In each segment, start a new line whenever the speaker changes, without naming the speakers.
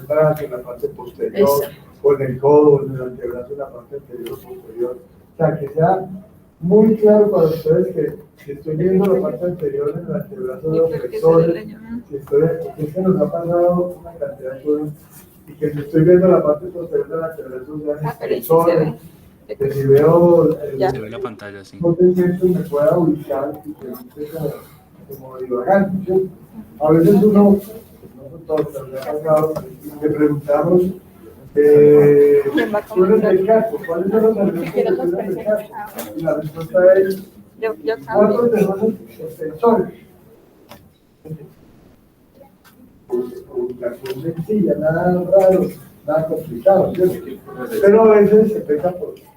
brazo, en la parte posterior, con el codo, en el antebrazo, en la parte anterior o posterior. O sea, que sea muy claro para ustedes que si estoy viendo la parte anterior en el antebrazo de los flexores, porque es que nos ha pasado una cantidad de cosas, y que si estoy viendo la parte posterior del antebrazo de los flexores, que si veo
se ve la pantalla, sí.
me pueda ubicar y que no esté como divagante, ¿sí? A veces uno, no son todos, pero me ha pasado, le preguntamos, ¿cuál es el caso? ¿Cuáles son los nervios que tienen el caso? Y la respuesta es, ¿cuántos de esos extensores? Comunicación sencilla, nada raro, nada complicado, ¿sí? Pero a veces se peca por esas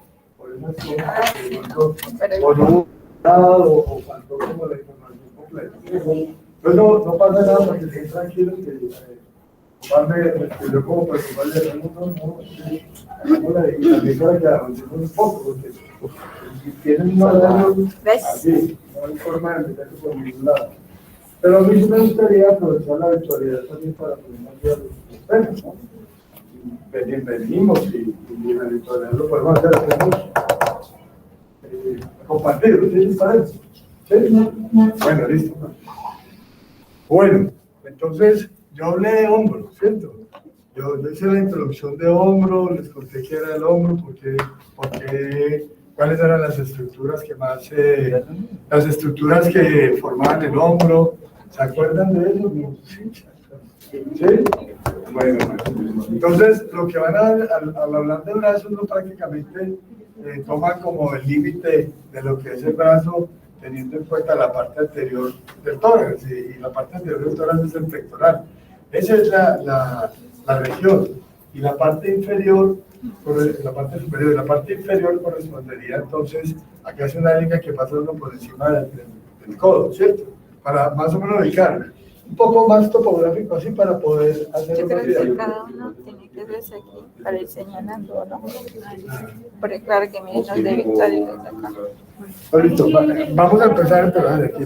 cosas, por un lado o faltó como la información completa. Pues no pasa nada porque estén tranquilos que Juan me escribió como principal de también para que avancemos un poco, porque si tienen un horario así, no hay forma de meterse por ningún lado. Pero a mí sí me gustaría aprovechar la virtualidad también para poner más días a los expertos, ¿no? Venimos y en la virtualidad lo podemos hacer, hacemos compartido, ¿sí les parece? ¿Sí? Bueno, listo. Bueno, entonces yo hablé de hombro, ¿cierto? Yo hice la introducción de hombro, les conté qué era el hombro, cuáles eran las estructuras las estructuras que formaban el hombro. ¿Se acuerdan de eso? ¿Sí? Bueno, entonces lo que van al hablar del brazo no prácticamente toma como el límite de lo que es el brazo, teniendo en cuenta la parte anterior del tórax, y la parte anterior del tórax es el pectoral. Esa es la región, y la parte inferior, la parte superior y la parte inferior correspondería entonces, acá es una línea que pasa uno por encima del codo, ¿cierto? Para más o menos ubicar un poco más topográfico así para poder hacer.
Yo creo que cada uno tiene que verse aquí para ir señalando, ¿no? Porque claro que miren los de Victoria acá.
Listo, vamos a empezar de aquí.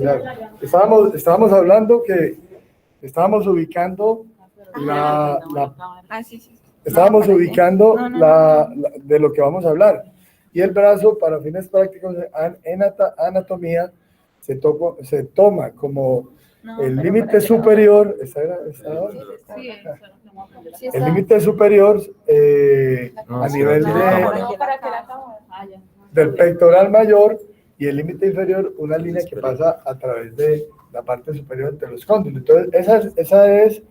Estábamos hablando que estábamos ubicando estábamos ubicando de lo que vamos a hablar. Y el brazo, para fines prácticos en anatomía, se toma como el límite superior. El límite superior a nivel del pectoral mayor, y el límite inferior una línea que pasa a través de la parte superior entre los cóndilos. Entonces esa es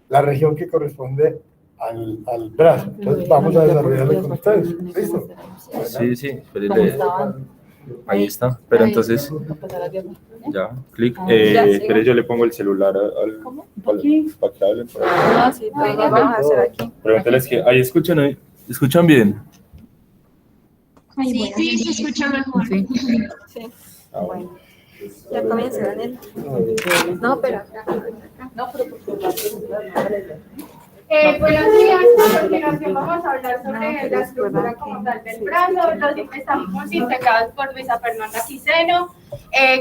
la región que corresponde al brazo. Entonces vamos a desarrollarlo con ustedes. ¿Listo?
Sí, ahí está. Pero entonces, ya, clic. Pero yo le pongo el celular para que hablen.
No, sí, vamos a hacer aquí.
Pregúntales que ahí escuchan bien.
Sí, se escucha mejor.
Sí. Bueno. Ya comienza, Daniel. No, pero acá. No, pero
buenos días. A continuación vamos a hablar sobre la estructura como tal del brazo. Los estamos integrados por Luisa Fernanda Quiseno,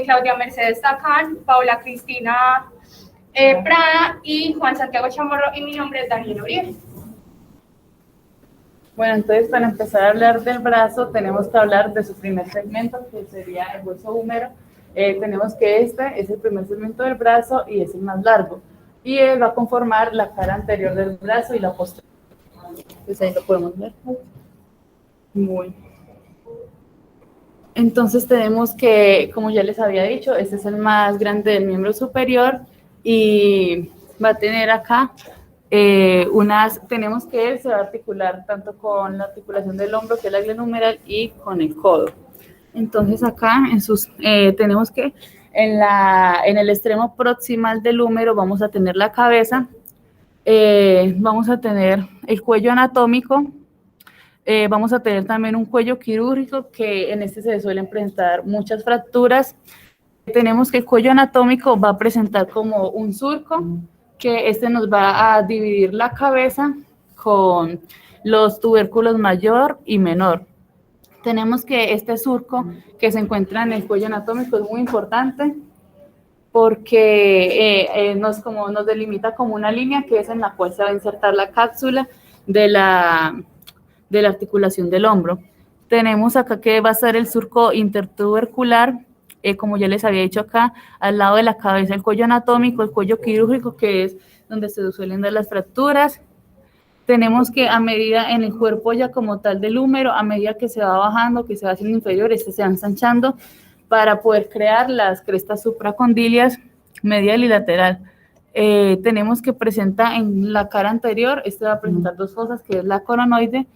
Claudia Mercedes Tacán, Paula Cristina Prada y Juan Santiago Chamorro, y mi nombre es Daniel Uribe.
Bueno, entonces para empezar a hablar del brazo tenemos que hablar de su primer segmento, que sería el hueso húmero. Tenemos que este es el primer segmento del brazo y es el más largo, y él va a conformar la cara anterior del brazo y la posterior. Entonces ahí lo podemos ver. Muy. Entonces tenemos que, como ya les había dicho, este es el más grande del miembro superior y va a tener acá tenemos que él se va a articular tanto con la articulación del hombro, que es la glenohumeral, y con el codo. Entonces acá tenemos que en el extremo proximal del húmero vamos a tener la cabeza, vamos a tener el cuello anatómico, vamos a tener también un cuello quirúrgico, que en este se suelen presentar muchas fracturas. Tenemos que el cuello anatómico va a presentar como un surco, que nos va a dividir la cabeza con los tubérculos mayor y menor. Tenemos que este surco que se encuentra en el cuello anatómico es muy importante, porque nos delimita como una línea que es en la cual se va a insertar la cápsula de la articulación del hombro. Tenemos acá que va a ser el surco intertubercular, como ya les había dicho acá, al lado de la cabeza, el cuello anatómico, el cuello quirúrgico, que es donde se suelen dar las fracturas. Tenemos que a medida en el cuerpo ya como tal del húmero, a medida que se va bajando, que se va haciendo inferior, se va ensanchando para poder crear las crestas supracondilias medial y lateral. Tenemos que presenta en la cara anterior, va a presentar dos fosas, que es la coronoide,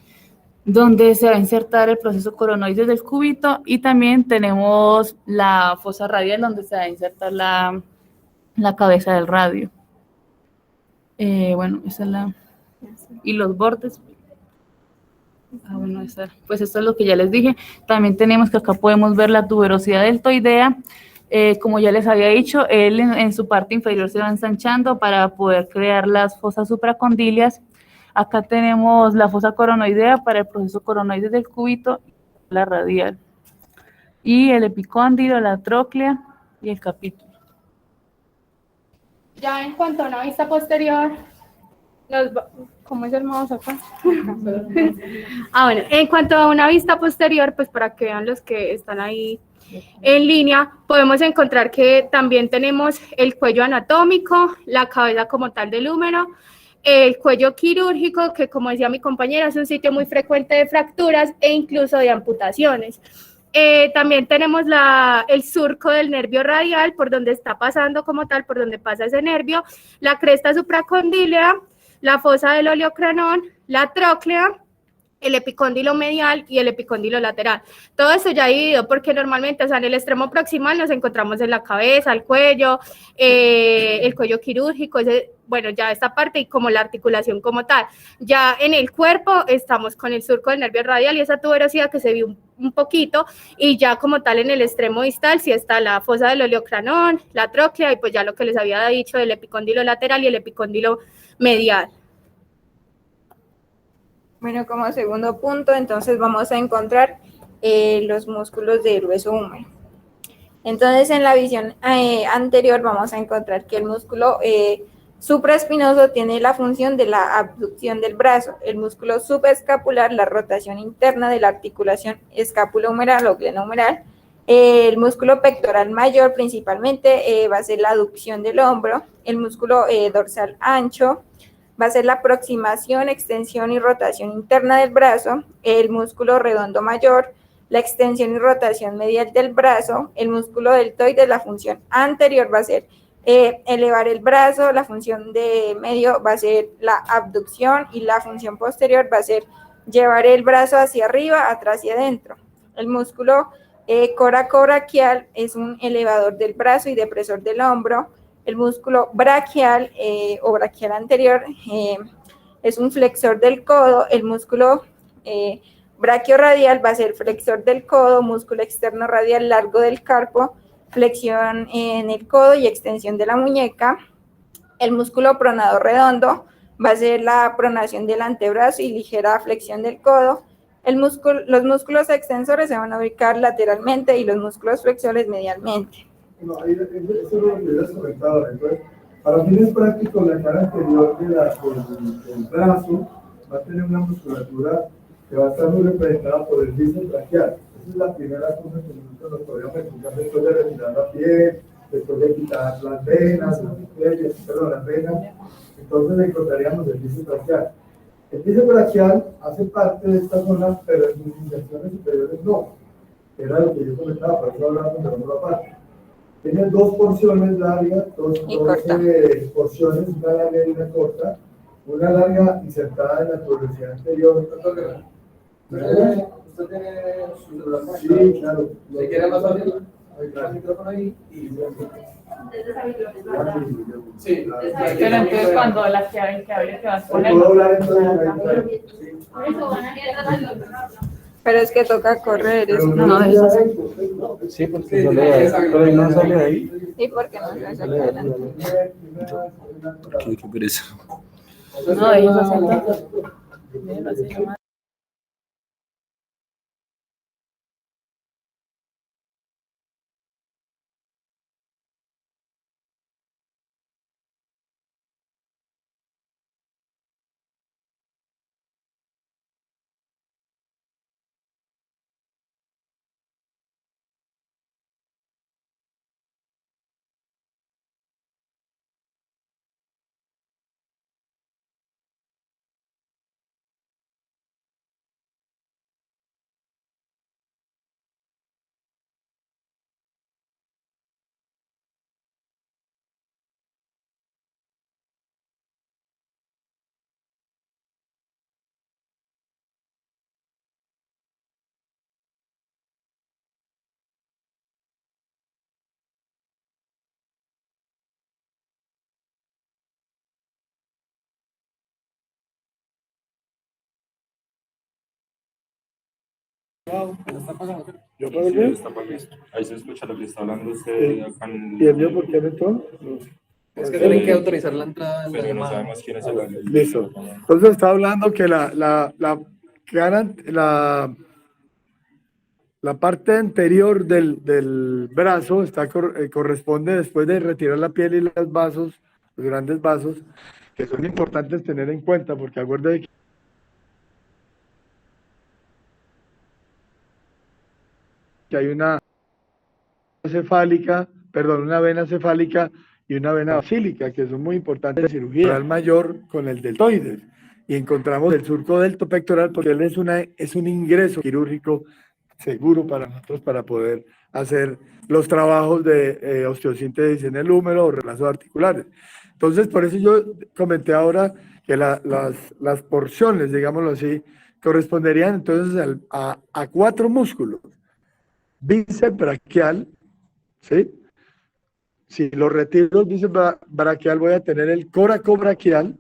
donde se va a insertar el proceso coronoide del cúbito, y también tenemos la fosa radial, donde se va a insertar la cabeza del radio. Bueno, esa es la... Y los bordes. Bueno, pues esto es lo que ya les dije. También tenemos que acá podemos ver la tuberosidad deltoidea. Como ya les había dicho, él en su parte inferior se va ensanchando para poder crear las fosas supracondilias. Acá tenemos la fosa coronoidea para el proceso coronoide del cúbito, la radial, y el epicóndilo, la tróclea y el capítulo.
Ya en cuanto a una vista posterior, ¿cómo es el mouse acá? Bueno, en cuanto a una vista posterior, pues para que vean los que están ahí en línea, podemos encontrar que también tenemos el cuello anatómico, la cabeza como tal del húmero, el cuello quirúrgico, que como decía mi compañera, es un sitio muy frecuente de fracturas e incluso de amputaciones. También tenemos el surco del nervio radial, por donde está pasando como tal, por donde pasa ese nervio, la cresta supracondílea, la fosa del oleocranón, la tróclea, el epicóndilo medial y el epicóndilo lateral. Todo eso ya dividido porque normalmente, o sea, en el extremo proximal nos encontramos en la cabeza, el cuello quirúrgico, bueno, ya esta parte y como la articulación como tal. Ya en el cuerpo estamos con el surco del nervio radial y esa tuberosidad que se vio un poquito, y ya como tal en el extremo distal sí está la fosa del oleocranón, la tróclea y pues ya lo que les había dicho del epicóndilo lateral y el epicóndilo medial.
Bueno, como segundo punto, entonces vamos a encontrar los músculos del hueso húmero. Entonces, en la visión anterior vamos a encontrar que el músculo supraespinoso tiene la función de la abducción del brazo, el músculo subescapular, la rotación interna de la articulación escápulo-humeral o glenohumeral, el músculo pectoral mayor principalmente va a ser la aducción del hombro, el músculo dorsal ancho, va a ser la aproximación, extensión y rotación interna del brazo, el músculo redondo mayor, la extensión y rotación medial del brazo, el músculo deltoide, la función anterior va a ser elevar el brazo, la función de medio va a ser la abducción y la función posterior va a ser llevar el brazo hacia arriba, atrás y adentro. El músculo coracobraquial es un elevador del brazo y depresor del hombro. El músculo braquial o braquial anterior es un flexor del codo. El músculo brachioradial va a ser flexor del codo, músculo externo radial largo del carpo, flexión en el codo y extensión de la muñeca. El músculo pronador redondo va a ser la pronación del antebrazo y ligera flexión del codo. Los músculos extensores se van a ubicar lateralmente y los músculos flexores medialmente.
No, eso es lo que hubieras comentado. Entonces, para fines prácticos, la cara anterior del brazo va a tener una musculatura que va a estar muy representada por el bíceps braquial. Esa es la primera cosa que nosotros nos podríamos explicar después de retirar la piel, después de quitar las venas, las venas. Entonces encontraríamos el bíceps braquial. El bíceps braquial hace parte de esta zona, pero en sus inserciones superiores no. Era lo que yo comentaba, por eso hablamos de la otra parte. Tiene dos porciones largas, dos porciones, una larga y una corta. Una larga insertada en la tuberosidad anterior. ¿Usted tiene su celular? Sí, claro. ¿Se quiere más fácil? El micrófono ahí y... Sí.
Pero entonces cuando la que hable que vas a poner...
¿Puedo hablar entonces?
Pero es que toca correr.
No, eso sí.
Sí, porque sale, no sale de ahí.
Sí, porque no se saca adelante.
Qué pereza.
No, ellos hacen
¿Yo puedo
Sí,
ver?
está por mí. Ahí se escucha lo que está hablando usted acá en...
¿Y el mío por qué no entró?
Es que tienen que autorizar la entrada de la
Pero no
llamada.
sabemos quién es el...
Listo. Entonces está hablando que la parte anterior del brazo corresponde después de retirar la piel y los vasos, los grandes vasos, que son importantes tener en cuenta, porque acuérdense que hay una una vena cefálica y una vena basílica, que son muy importantes en cirugía. El mayor con el deltoides. Y encontramos el surco delto pectoral porque él es un ingreso quirúrgico seguro para nosotros para poder hacer los trabajos de osteosíntesis en el húmero o relazos articulares. Entonces, por eso yo comenté ahora que las porciones, digámoslo así, corresponderían entonces a 4 músculos. Bíceps braquial, ¿sí? Si lo retiro el bíceps braquial, voy a tener el coracobraquial,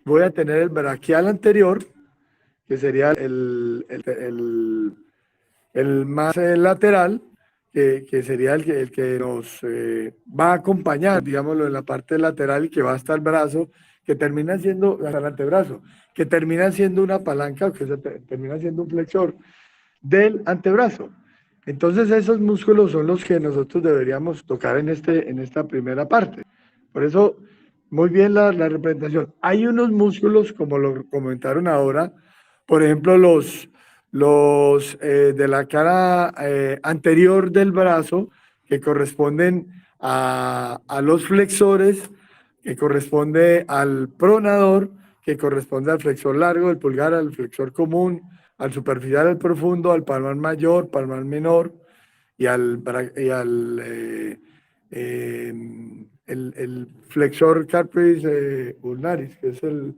voy a tener el braquial anterior, que sería el más lateral, que sería el que nos va a acompañar, digámoslo, en la parte lateral y que va hasta el brazo, que termina siendo, hasta el antebrazo, que termina siendo una palanca, que termina siendo un flexor del antebrazo. Entonces esos músculos son los que nosotros deberíamos tocar en esta primera parte. Por eso, muy bien la representación. Hay unos músculos, como lo comentaron ahora, por ejemplo, los de la cara anterior del brazo, que corresponden a los flexores, que corresponde al pronador, que corresponde al flexor largo, del pulgar, al flexor común, al superficial, al profundo, al palmar mayor, palmar menor y el flexor carpis ulnaris, que es el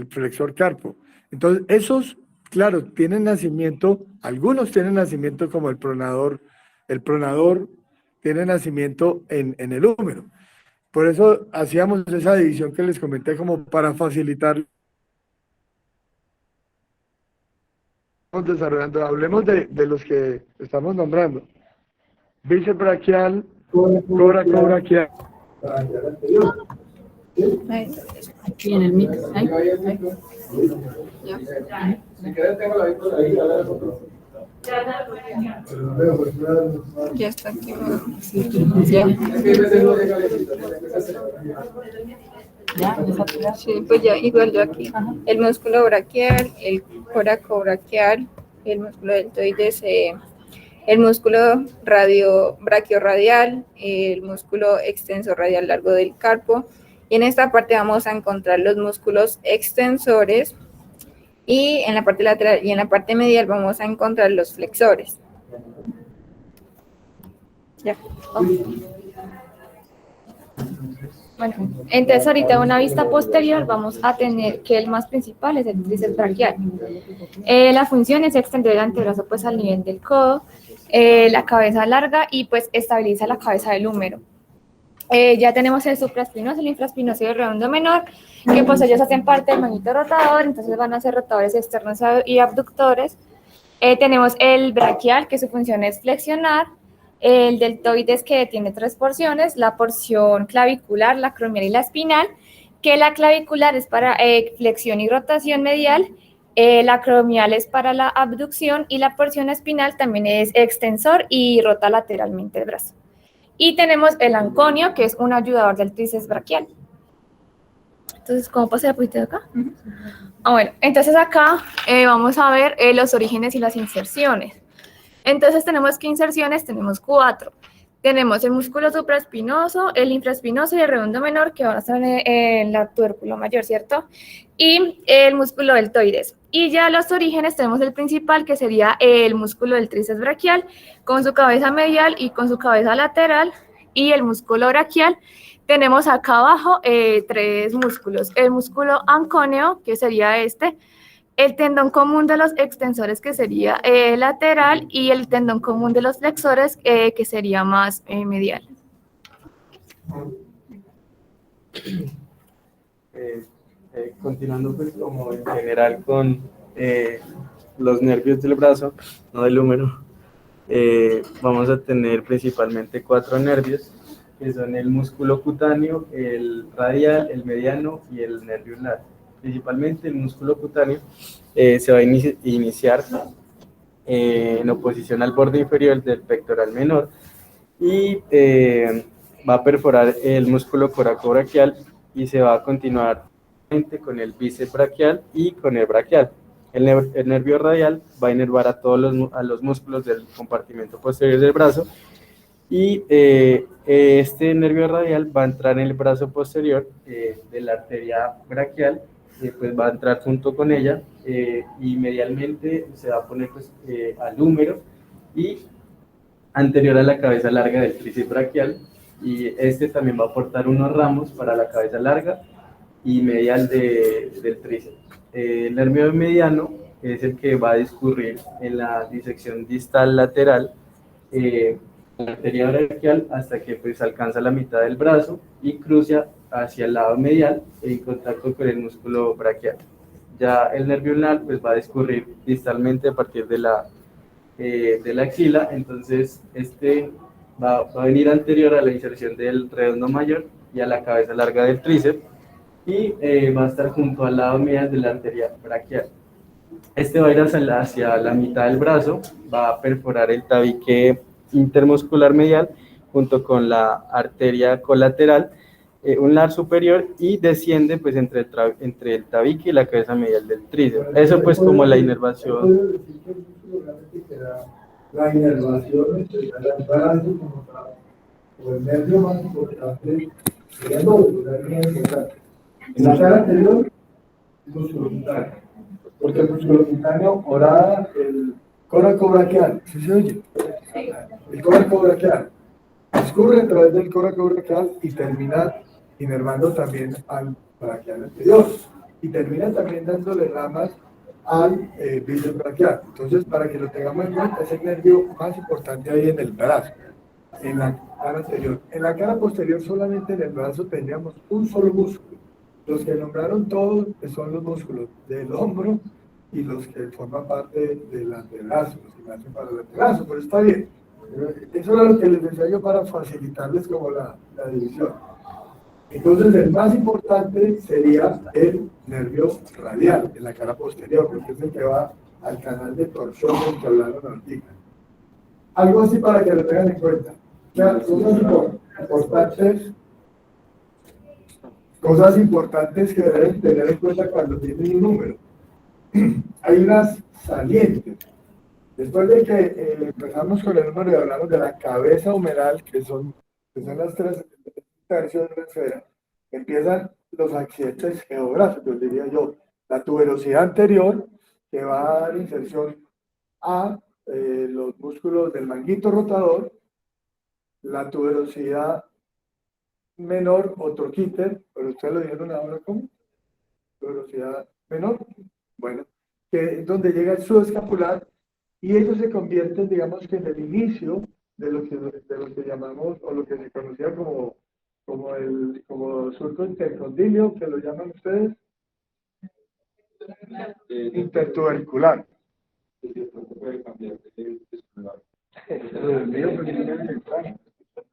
flexor carpo. Entonces, esos, claro, tienen nacimiento, algunos tienen nacimiento como el pronador tiene nacimiento en el húmero. Por eso hacíamos esa división que les comenté como para facilitar. Estamos desarrollando, hablemos de los que estamos nombrando. Bíceps braquial, coracobraquial.
Aquí en el mic. Ahí.
Ya está activado. Sí, pues ya, igual yo aquí. El músculo braquial, el coracobraquial, el músculo deltoides, el músculo braquiorradial, el músculo extensor radial largo del carpo. Y en esta parte vamos a encontrar los músculos extensores y en la parte lateral y en la parte medial vamos a encontrar los flexores. Ya.
Bueno, entonces ahorita una vista posterior vamos a tener que el más principal es el tríceps braquial. La función es extender el antebrazo pues al nivel del codo, la cabeza larga y pues estabiliza la cabeza del húmero. Ya tenemos el supraespinoso, el infraespinoso y el redondo menor, que pues ellos hacen parte del manguito rotador, entonces van a ser rotadores externos y abductores. Tenemos el braquial, que su función es flexionar, el deltoides, que tiene 3 porciones, la porción clavicular, la acromial y la espinal, que la clavicular es para flexión y rotación medial, la acromial es para la abducción y la porción espinal también es extensor y rota lateralmente el brazo. Y tenemos el anconio, que es un ayudador del tríceps braquial. Entonces, ¿cómo pasa la poquito de acá? Bueno, entonces acá vamos a ver los orígenes y las inserciones. Entonces, tenemos ¿qué inserciones? Tenemos 4. Tenemos el músculo supraespinoso, el infraespinoso y el redondo menor, que van a estar en la tuberculo mayor, ¿cierto? Y el músculo deltoides. Y ya los orígenes tenemos el principal, que sería el músculo del tríceps braquial, con su cabeza medial y con su cabeza lateral, y el músculo braquial. Tenemos acá abajo 3 músculos. El músculo anconeo, que sería este, el tendón común de los extensores, que sería lateral, y el tendón común de los flexores, que sería más medial.
Continuando pues como en general con
los nervios del brazo, no del húmero, vamos a tener principalmente 4 nervios, que son el músculo cutáneo, el radial, el mediano y el nervio ulnar. Principalmente el músculo cutáneo se va a iniciar en oposición al borde inferior del pectoral menor y va a perforar el músculo coracobraquial y se va a continuar con el bíceps braquial y con el braquial. El nervio radial va a inervar a todos los músculos del compartimento posterior del brazo y este nervio radial va a entrar en el brazo posterior de la arteria braquial, pues va a entrar junto con ella y medialmente se va a poner pues, al húmero y anterior a la cabeza larga del tríceps braquial, y este también va a aportar unos ramos para la cabeza larga y medial del tríceps. El nervio mediano es el que va a discurrir en la disección distal lateral la arteria braquial hasta que pues alcanza la mitad del brazo y cruza hacia el lado medial en contacto con el músculo braquial. Ya el nervio ulnar pues va a discurrir distalmente a partir de la axila, entonces este va a venir anterior a la inserción del redondo mayor y a la cabeza larga del tríceps y va a estar junto al lado medial de la arteria braquial. Este va a ir hacia la mitad del brazo, va a perforar el tabique intermuscular medial junto con la arteria colateral ulnar superior y desciende pues entre el tabique y la cabeza medial del tríceps. Eso pues como la inervación.
La inervación entre el brazo como tal, o el nervio más importante, sería importante. En la cara anterior, el músculo cutáneo, porque el músculo cutáneo orada el coracobraquial, ¿sí se oye? El coracobraquial discurre a través del coracobraquial y termina inervando también al braquial anterior y termina también dándole ramas al bíceps braquial. Entonces, para que lo tengamos en cuenta, es el nervio más importante ahí en el brazo, en la cara anterior. En la cara posterior, solamente en el brazo tendríamos un solo músculo. Los que nombraron todos son los músculos del hombro y los que forman parte del antebrazo, los que nacen para el antebrazo, pero está bien. Eso era lo que les decía yo para facilitarles como la división. Entonces, el más importante sería el nervio radial, en la cara posterior, porque es el que va al canal de torsión del que hablaron ahorita. Algo así para que lo tengan en cuenta. O sea, cosas importantes que deben tener en cuenta cuando tienen un número. Hay unas salientes. Después de que empezamos con el número y hablamos de la cabeza humeral, que son las 3 tercios de la esfera, empiezan los accidentes geográficos, diría yo. La tuberosidad anterior, que va a dar inserción a los músculos del manguito rotador, la tuberosidad menor o troquíter, pero ustedes lo dijeron ahora como tuberosidad menor, bueno, que es donde llega el subescapular y ellos se convierten, digamos que en el inicio de lo que llamamos, o lo que se conocía como surco intercondilio, que lo llaman ustedes intertubercular.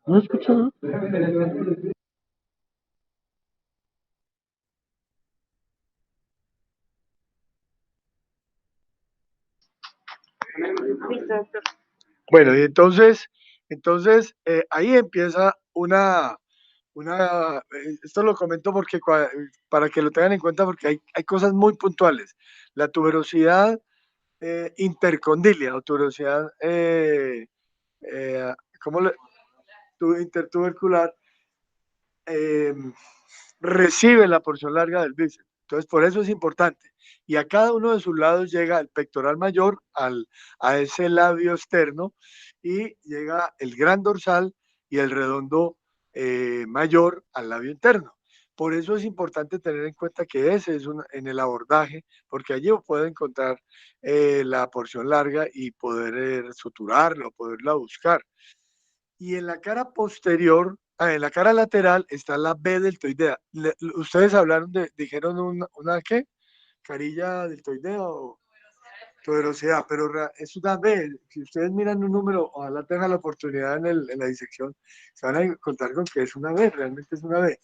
¿No escuchó? Bueno, y entonces ahí empieza esto lo comento porque para que lo tengan en cuenta, porque hay cosas muy puntuales. La tuberosidad intercondilia o tuberosidad, intertubercular, recibe la porción larga del bíceps. Entonces, por eso es importante. Y a cada uno de sus lados llega el pectoral mayor a ese labio externo y llega el gran dorsal y el redondo mayor al labio interno. Por eso es importante tener en cuenta que ese es en el abordaje, porque allí puede encontrar la porción larga y poder suturarla o poderla buscar. Y en la cara posterior, en la cara lateral está la B deltoidea. Ustedes hablaron dijeron una ¿qué? Carilla deltoidea o Tuberosidad, pero es una B. Si ustedes miran un número, ojalá tengan la oportunidad en la disección, se van a encontrar con que es una B, realmente es una B,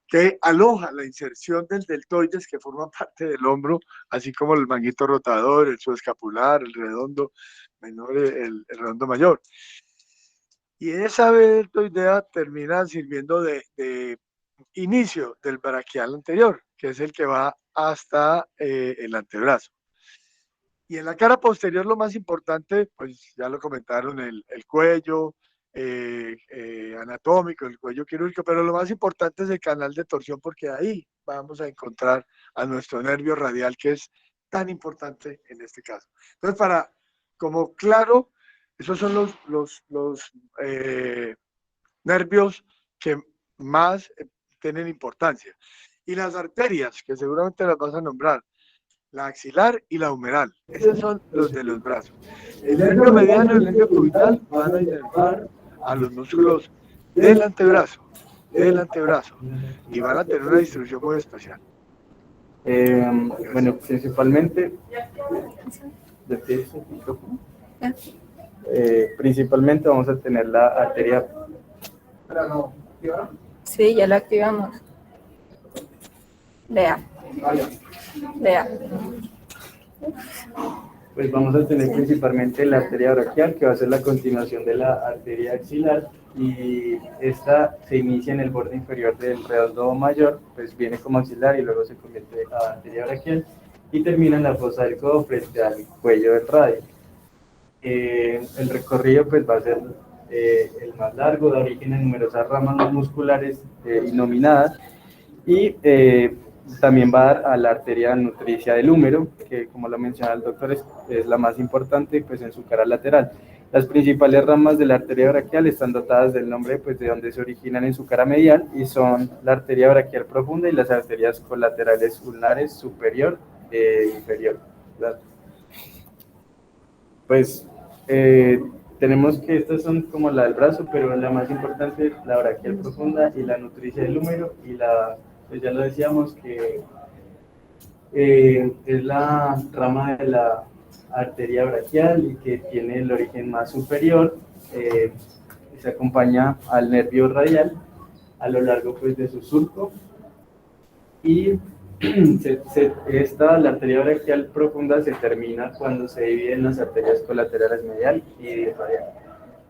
que aloja la inserción del deltoides que forma parte del hombro, así como el manguito rotador, el subescapular, el redondo menor, el redondo mayor. Y esa B deltoidea termina sirviendo de inicio del braquial anterior, que es el que va hasta el antebrazo. Y en la cara posterior lo más importante, pues ya lo comentaron, el cuello anatómico, el cuello quirúrgico, pero lo más importante es el canal de torsión, porque ahí vamos a encontrar a nuestro nervio radial, que es tan importante en este caso. Entonces, como claro, esos son los nervios que más tienen importancia. Y las arterias, que seguramente las vas a nombrar, la axilar y la humeral. Esos son los de los brazos. El nervio mediano y el nervio cubital van a inervar a los músculos del antebrazo, y van a tener una distribución muy especial.
Bueno, principalmente, principalmente vamos a tener la arteria.
Sí, ya la activamos. Lea.
Pues vamos a tener principalmente la arteria braquial, que va a ser la continuación de la arteria axilar, y esta se inicia en el borde inferior del redondo mayor, pues viene como axilar y luego se convierte a arteria braquial y termina en la fosa del codo frente al cuello del radio. El recorrido pues va a ser el más largo, da origen a numerosas ramas musculares innominadas, y también va a dar a la arteria nutricia del húmero, que como lo mencionaba el doctor es la más importante pues en su cara lateral. Las principales ramas de la arteria braquial están dotadas del nombre pues de donde se originan en su cara medial, y son la arteria braquial profunda y las arterias colaterales ulnares superior e inferior, ¿verdad? Pues tenemos que estas son como la del brazo, pero la más importante es la braquial profunda y la nutricia del húmero, y pues ya lo decíamos que es la rama de la arteria braquial y que tiene el origen más superior, se acompaña al nervio radial a lo largo pues de su surco, y la arteria braquial profunda se termina cuando se divide en las arterias colaterales medial y radial.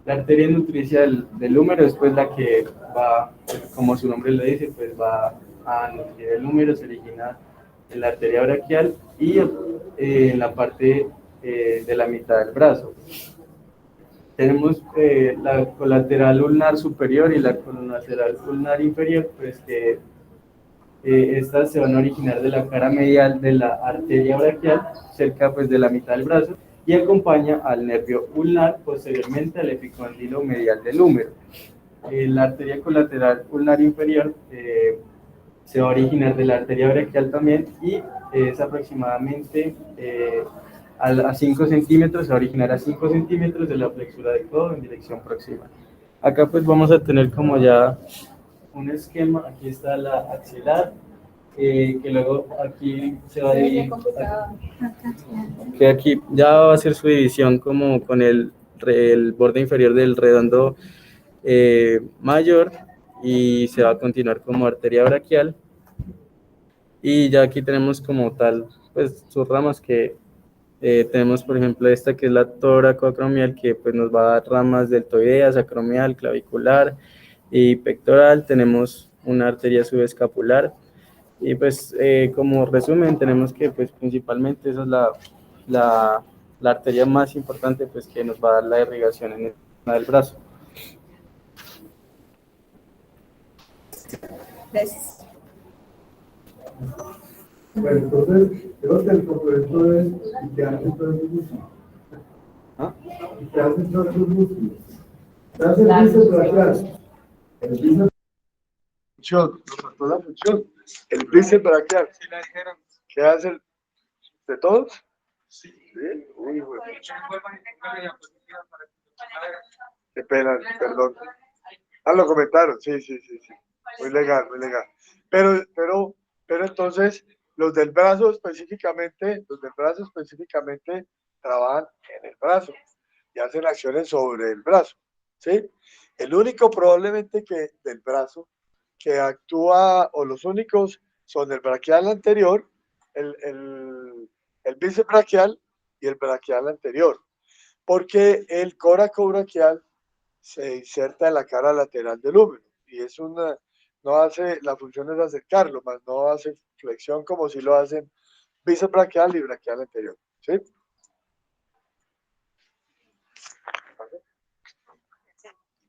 La arteria nutricia del húmero es pues la que va, como su nombre lo dice, pues va a nutrir el húmero, se origina en la arteria braquial y en la parte de la mitad del brazo. Tenemos la colateral ulnar superior y la colateral ulnar inferior, pues que estas se van a originar de la cara medial de la arteria braquial, cerca pues de la mitad del brazo, y acompaña al nervio ulnar, posteriormente al epicondilo medial del húmero. La arteria colateral ulnar inferior se va a originar de la arteria braquial también, y es aproximadamente a 5 centímetros, se va a originar a 5 centímetros de la flexura del codo en dirección proximal. Acá pues vamos a tener como ya un esquema. Aquí está la axilar, que luego aquí se va a dividir, que aquí ya va a ser su división como con el borde inferior del redondo mayor, y se va a continuar como arteria braquial, y ya aquí tenemos como tal pues sus ramas, que tenemos por ejemplo esta que es la toracoacromial, que pues nos va a dar ramas deltoideas, acromial, clavicular y pectoral. Tenemos una arteria subescapular, y pues como resumen tenemos que pues principalmente esa es la arteria más importante pues que nos va a dar la irrigación en el brazo.
Gracias.
Bueno, entonces, creo que el complemento es que hacen todos los músculos.
¿Ah?
¿Qué hacen todos los músculos? ¿Qué hace el bíceps braquial? El bíceps función, nos faltó la función. El bíceps braquial. ¿Qué hace el de todos? Sí. Uy, güey. Qué pena, perdón. Ah, lo comentaron, sí. Muy legal. Pero entonces, Los del brazo específicamente trabajan en el brazo y hacen acciones sobre el brazo, ¿sí? El único probablemente que del brazo que actúa, o los únicos, son el braquial anterior, el bíceps braquial y el braquial anterior, porque el coracobraquial se inserta en la cara lateral del húmero y es una, no hace, la función es acercarlo, más no hace flexión como si lo hacen bíceps braquial y braquial anterior, ¿sí?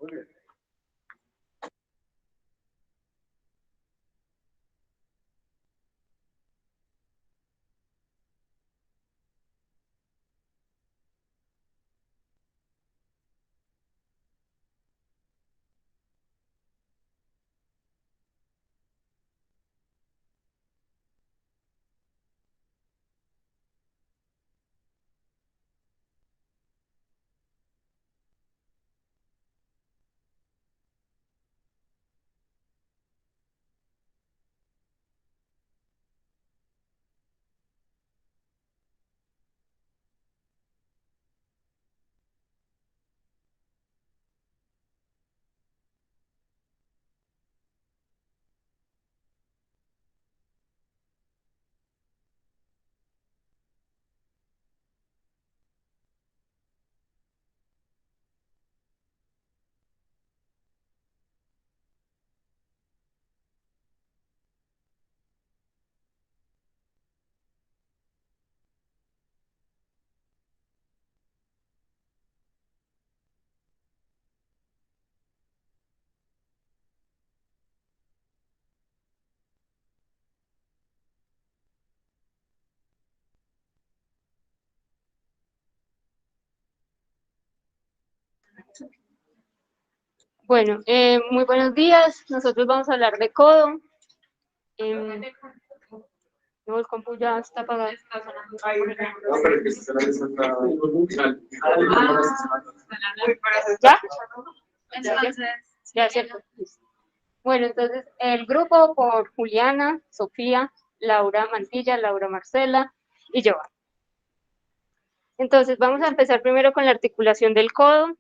Muy bien.
Bueno, muy buenos días. Nosotros vamos a hablar de codo. No, el compu ya está apagado. ¿Ya? Ya, cierto. Bueno, entonces el grupo por Juliana, Sofía, Laura Mantilla, Laura Marcela y yo. Entonces vamos a empezar primero con la articulación del codo.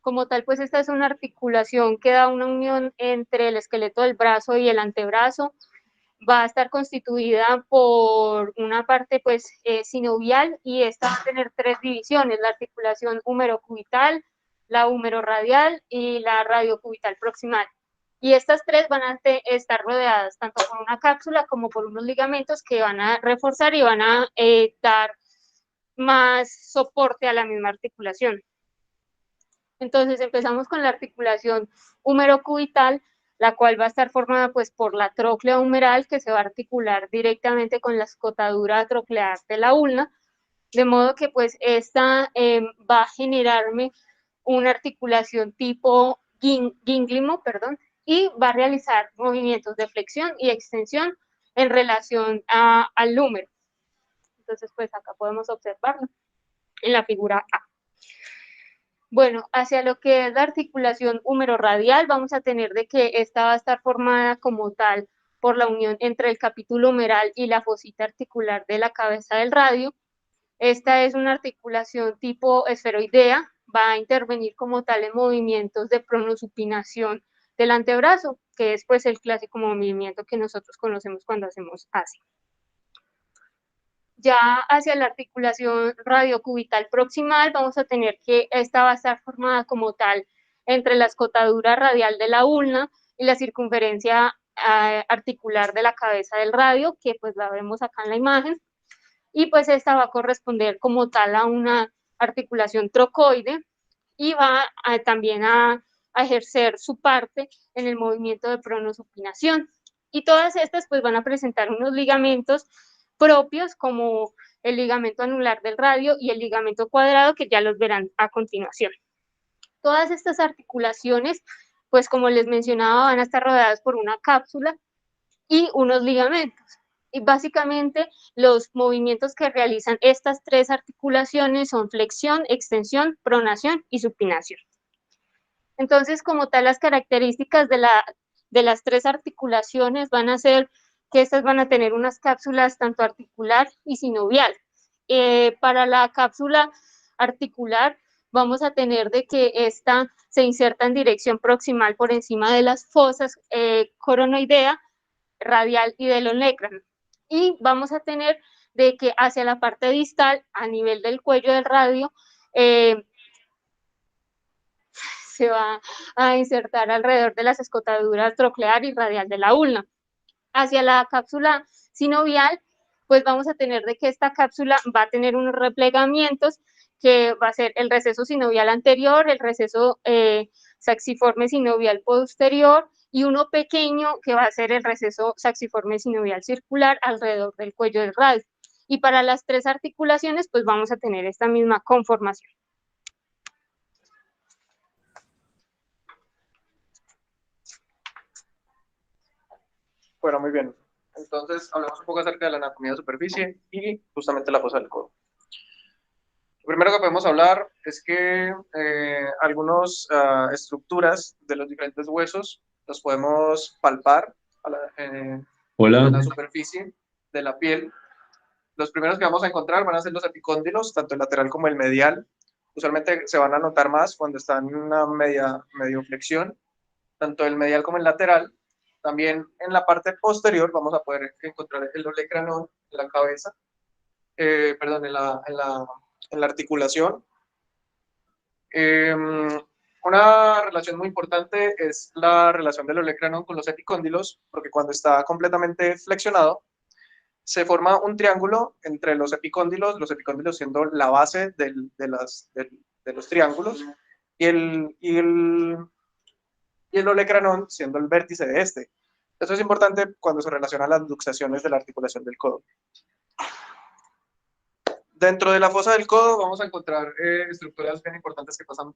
Como tal, pues esta es una articulación que da una unión entre el esqueleto del brazo y el antebrazo. Va a estar constituida por una parte pues sinovial y esta va a tener tres divisiones: la articulación húmero-cubital, la húmero-radial y la radiocubital proximal. Y estas tres van a estar rodeadas tanto por una cápsula como por unos ligamentos que van a reforzar y van a dar más soporte a la misma articulación. Entonces empezamos con la articulación húmero-cubital, la cual va a estar formada pues por la tróclea humeral, que se va a articular directamente con la escotadura troclear de la ulna, de modo que pues esta va a generarme una articulación tipo gínglimo, y va a realizar movimientos de flexión y extensión en relación al húmero. Entonces pues acá podemos observarlo en la figura A. Bueno, hacia lo que es la articulación húmero-radial, vamos a tener de que esta va a estar formada como tal por la unión entre el capítulo humeral y la fosita articular de la cabeza del radio. Esta es una articulación tipo esferoidea, va a intervenir como tal en movimientos de pronosupinación del antebrazo, que es pues el clásico movimiento que nosotros conocemos cuando hacemos así. Ya hacia la articulación radiocubital proximal, vamos a tener que esta va a estar formada como tal entre la escotadura radial de la ulna y la circunferencia articular de la cabeza del radio, que pues la vemos acá en la imagen, y pues esta va a corresponder como tal a una articulación trocoide y va también a ejercer su parte en el movimiento de pronosupinación. Y todas estas pues van a presentar unos ligamentos propios como el ligamento anular del radio y el ligamento cuadrado, que ya los verán a continuación. Todas estas articulaciones, pues como les mencionaba, van a estar rodeadas por una cápsula y unos ligamentos. Y básicamente los movimientos que realizan estas tres articulaciones son flexión, extensión, pronación y supinación. Entonces, como tal, las características de las tres articulaciones van a ser que estas van a tener unas cápsulas tanto articular y sinovial. Para la cápsula articular vamos a tener de que esta se inserta en dirección proximal por encima de las fosas coronoidea, radial y del olecrano. Y vamos a tener de que hacia la parte distal, a nivel del cuello del radio, se va a insertar alrededor de las escotaduras troclear y radial de la ulna. Hacia la cápsula sinovial, pues vamos a tener de que esta cápsula va a tener unos replegamientos que va a ser el receso sinovial anterior, el receso saxiforme sinovial posterior y uno pequeño que va a ser el receso saxiforme sinovial circular alrededor del cuello del radio. Y para las tres articulaciones, pues vamos a tener esta misma conformación.
Bueno, muy bien. Entonces, hablamos un poco acerca de la anatomía de superficie y justamente la fosa del codo. Lo primero que podemos hablar es que algunas estructuras de los diferentes huesos los podemos palpar en la superficie de la piel. Los primeros que vamos a encontrar van a ser los epicóndilos, tanto el lateral como el medial. Usualmente se van a notar más cuando están en una medio flexión, tanto el medial como el lateral. También en la parte posterior vamos a poder encontrar el olecranón en la cabeza, perdón, en la articulación. Una relación muy importante es la relación del olecranón con los epicóndilos, porque cuando está completamente flexionado, se forma un triángulo entre los epicóndilos siendo la base de los triángulos, y el olecranón siendo el vértice de este. Esto es importante cuando se relaciona a las luxaciones de la articulación del codo. Dentro de la fosa del codo vamos a encontrar estructuras bien importantes que pasan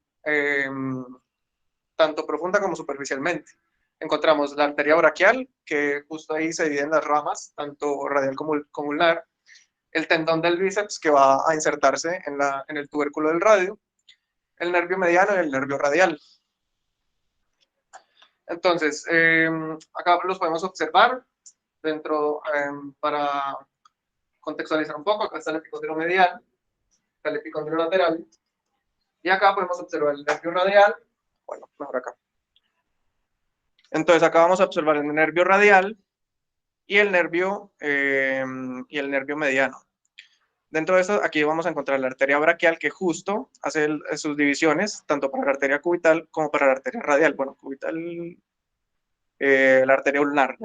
tanto profunda como superficialmente. Encontramos la arteria braquial, que justo ahí se dividen las ramas, tanto radial como ulnar, el tendón del bíceps, que va a insertarse en el tubérculo del radio, el nervio mediano y el nervio radial. Entonces, acá los podemos observar para contextualizar un poco. Acá está el epicóndilo medial, está el epicóndilo lateral, y acá podemos observar el nervio radial. Bueno, mejor acá. Entonces, acá vamos a observar el nervio radial y el nervio mediano. Dentro de esto, aquí vamos a encontrar la arteria braquial, que justo hace sus divisiones, tanto para la arteria cubital como para la arteria radial. Bueno, cubital, la arteria ulnar.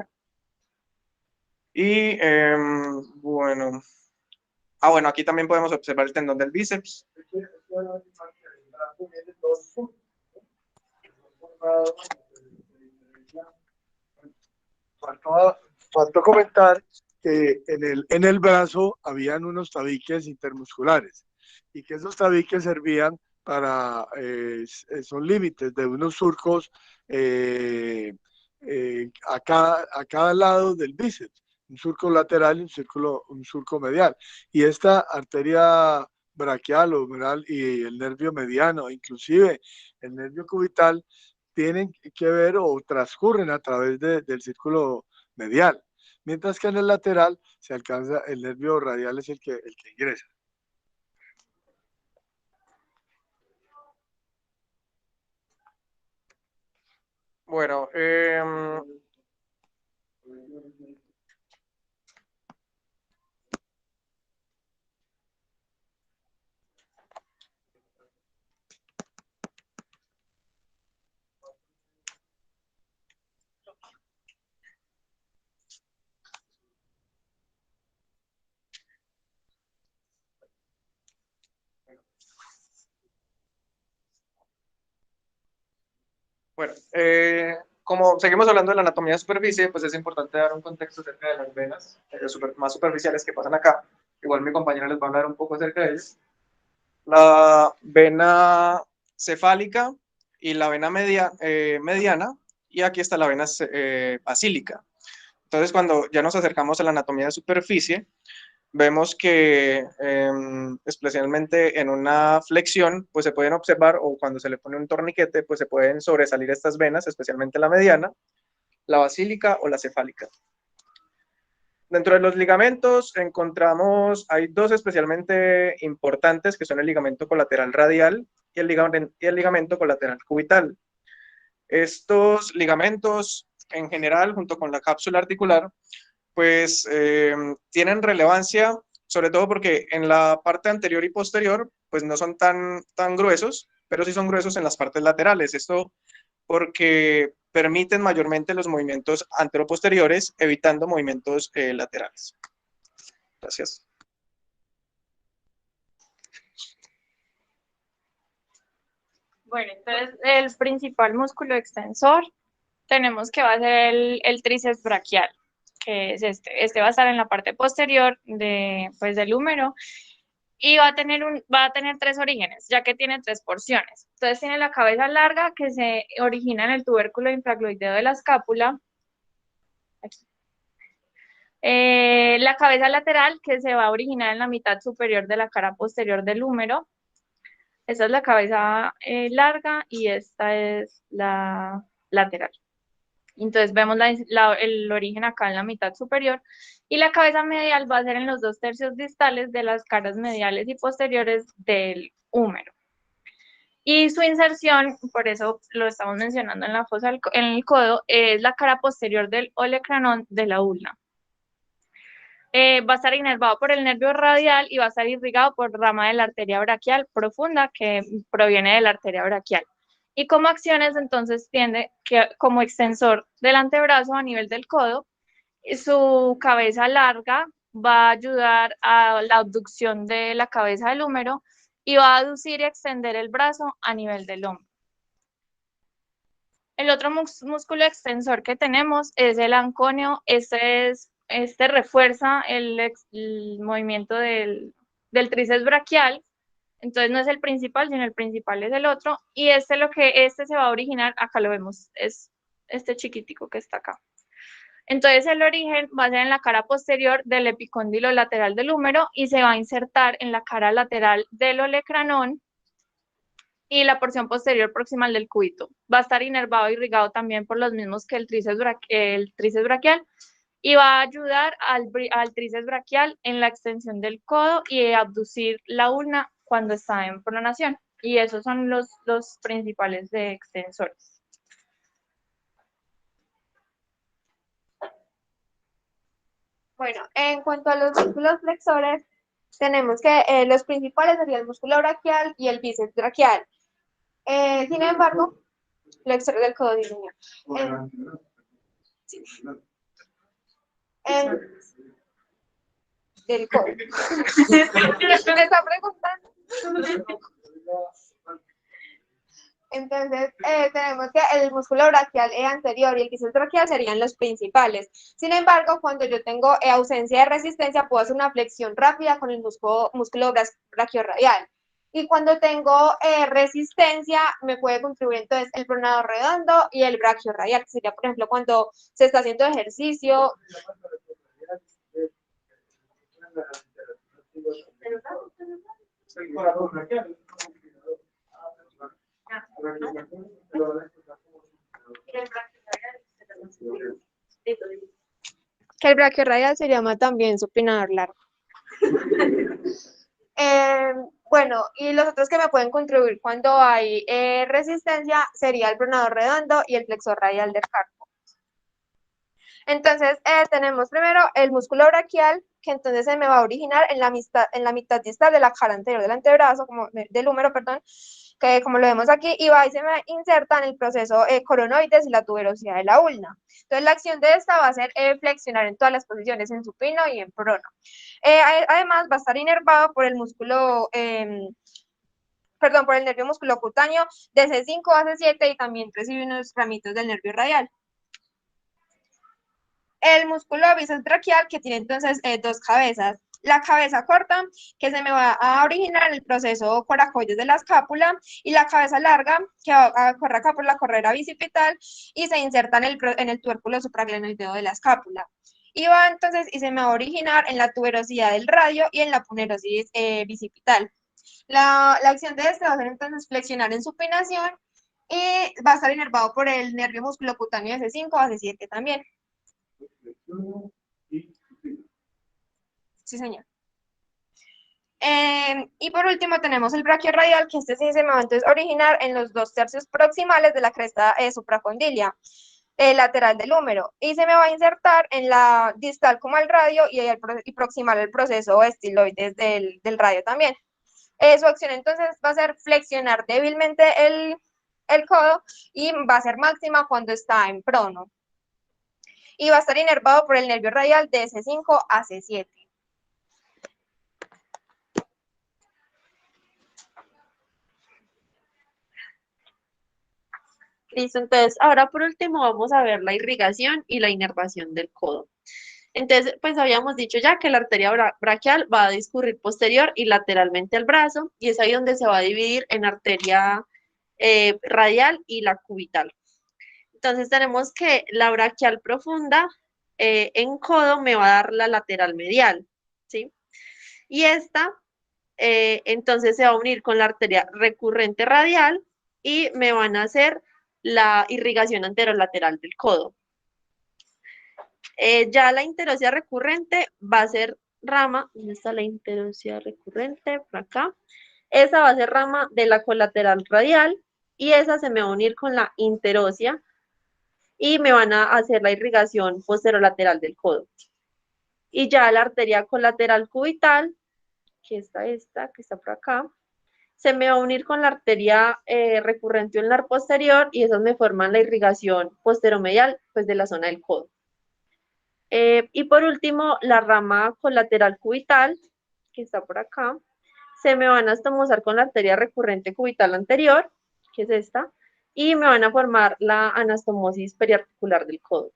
Y, bueno, aquí también podemos observar el tendón del bíceps.
Faltó comentar que en el brazo habían unos tabiques intermusculares y que esos tabiques servían para, son límites de unos surcos a cada lado del bíceps, un surco lateral y un surco medial. Y esta arteria braquial o humeral y el nervio mediano, inclusive el nervio cubital, tienen que ver o transcurren a través del círculo medial, mientras que en el lateral se alcanza, el nervio radial es el que ingresa.
Bueno, Bueno, como seguimos hablando de la anatomía de superficie, pues es importante dar un contexto acerca de las venas más superficiales que pasan acá. Igual mi compañera les va a hablar un poco acerca de ellas. La vena cefálica y la vena mediana, y aquí está la vena basílica. Entonces, cuando ya nos acercamos a la anatomía de superficie, vemos que especialmente en una flexión, pues se pueden observar, o cuando se le pone un torniquete, pues se pueden sobresalir estas venas, especialmente la mediana, la basílica o la cefálica. Dentro de los ligamentos encontramos, hay dos especialmente importantes, que son el ligamento colateral radial y el ligamento colateral cubital. Estos ligamentos, en general, junto con la cápsula articular, pues tienen relevancia, sobre todo porque en la parte anterior y posterior, pues no son tan gruesos, pero sí son gruesos en las partes laterales. Esto porque permiten mayormente los movimientos anteroposteriores, evitando movimientos laterales. Gracias.
Bueno, entonces el principal músculo extensor tenemos que va a ser el tríceps braquial, que es este. Este va a estar en la parte posterior pues, del húmero y va a tener tres orígenes, ya que tiene tres porciones. Entonces tiene la cabeza larga, que se origina en el tubérculo infragloideo de la escápula. Aquí. La cabeza lateral, que se va a originar en la mitad superior de la cara posterior del húmero. Esta es la cabeza larga y esta es la lateral. Entonces vemos el origen acá en la mitad superior, y la cabeza medial va a ser en los 2/3 distales de las caras mediales y posteriores del húmero. Y su inserción, por eso lo estamos mencionando en la fosa en el codo, es la cara posterior del olecranon de la ulna. Va a estar inervado por el nervio radial y va a estar irrigado por rama de la arteria braquial profunda, que proviene de la arteria braquial. Y como acciones, entonces, tiende que como extensor del antebrazo a nivel del codo, su cabeza larga va a ayudar a la abducción de la cabeza del húmero y va a aducir y extender el brazo a nivel del hombro. El otro músculo extensor que tenemos es el anconio. Este refuerza el movimiento del tríceps braquial. Entonces no es el principal, sino el principal es el otro. Y este se va a originar, acá lo vemos, es este chiquitico que está acá. Entonces el origen va a ser en la cara posterior del epicóndilo lateral del húmero y se va a insertar en la cara lateral del olecranon y la porción posterior proximal del cúbito. Va a estar inervado y irrigado también por los mismos que el tríceps braquial, y va a ayudar al tríceps braquial en la extensión del codo y abducir la ulna cuando está en pronación. Y esos son los principales de extensores.
Bueno, en cuanto a los músculos flexores, tenemos que los principales serían el músculo braquial y el bíceps braquial. Sin embargo, flexores del codo disminuye. Del codo. ¿Me está preguntando? Entonces, tenemos que el músculo braquial anterior y el bíceps braquial serían los principales. Sin embargo, cuando yo tengo ausencia de resistencia, puedo hacer una flexión rápida con el músculo brachiorradial. Y cuando tengo resistencia, me puede contribuir entonces el pronador redondo y el brachiorradial, que sería, por ejemplo, cuando se está haciendo ejercicio. Que el brachiorradial se llama también supinador largo. Bueno, y los otros que me pueden contribuir cuando hay resistencia sería el pronador redondo y el flexor radial del carpo. Entonces, tenemos primero el músculo braquial, que entonces se me va a originar en la mitad distal de la cara anterior del antebrazo, del húmero, perdón, que como lo vemos aquí, y va y se me inserta en el proceso coronoides y la tuberosidad de la ulna. Entonces, la acción de esta va a ser flexionar en todas las posiciones, en supino y en prono. Además, va a estar inervado por el músculo, por el nervio musculocutáneo de C5 a C7 y también recibe unos ramitos del nervio radial. El músculo bíceps braquial, que tiene entonces dos cabezas. La cabeza corta, que se me va a originar en el proceso coracoides de la escápula, y la cabeza larga, que va a correr acá por la correa bicipital y se inserta en el tubérculo supraglenoideo de la escápula. Y va entonces y se me va a originar en la tuberosidad del radio y en la punerosis bicipital. La acción de este va a ser entonces flexionar en supinación y va a estar inervado por el nervio musculocutáneo de C5 a C7 también. Sí, señor. Y por último tenemos el braquiorradial, que este sí se me va entonces a originar en los 2/3 proximales de la cresta supracondilia lateral del húmero, y se me va a insertar en la distal como al radio y proximal al proceso estiloides del radio también. Su acción entonces va a ser flexionar débilmente el codo y va a ser máxima cuando está en prono. Y va a estar inervado por el nervio radial de C5 a C7.
Listo, entonces ahora por último vamos a ver la irrigación y la inervación del codo. Entonces, pues habíamos dicho ya que la arteria braquial va a discurrir posterior y lateralmente al brazo, y es ahí donde se va a dividir en arteria radial y la cubital. Entonces tenemos que la braquial profunda en codo me va a dar la lateral medial, ¿sí? Y esta entonces se va a unir con la arteria recurrente radial y me van a hacer la irrigación anterolateral del codo. Ya la interosia recurrente va a ser rama, ¿dónde está la interosia recurrente? Por acá. Esa va a ser rama de la colateral radial y esa se me va a unir con la interosia y me van a hacer la irrigación posterolateral del codo. Y ya la arteria colateral cubital, que está esta, que está por acá, se me va a unir con la arteria recurrente ulnar posterior y esas me forman la irrigación posteromedial, pues de la zona del codo. Y por último, la rama colateral cubital, que está por acá, se me van a estomosar con la arteria recurrente cubital anterior, que es esta, y me van a formar la anastomosis periarticular del codo.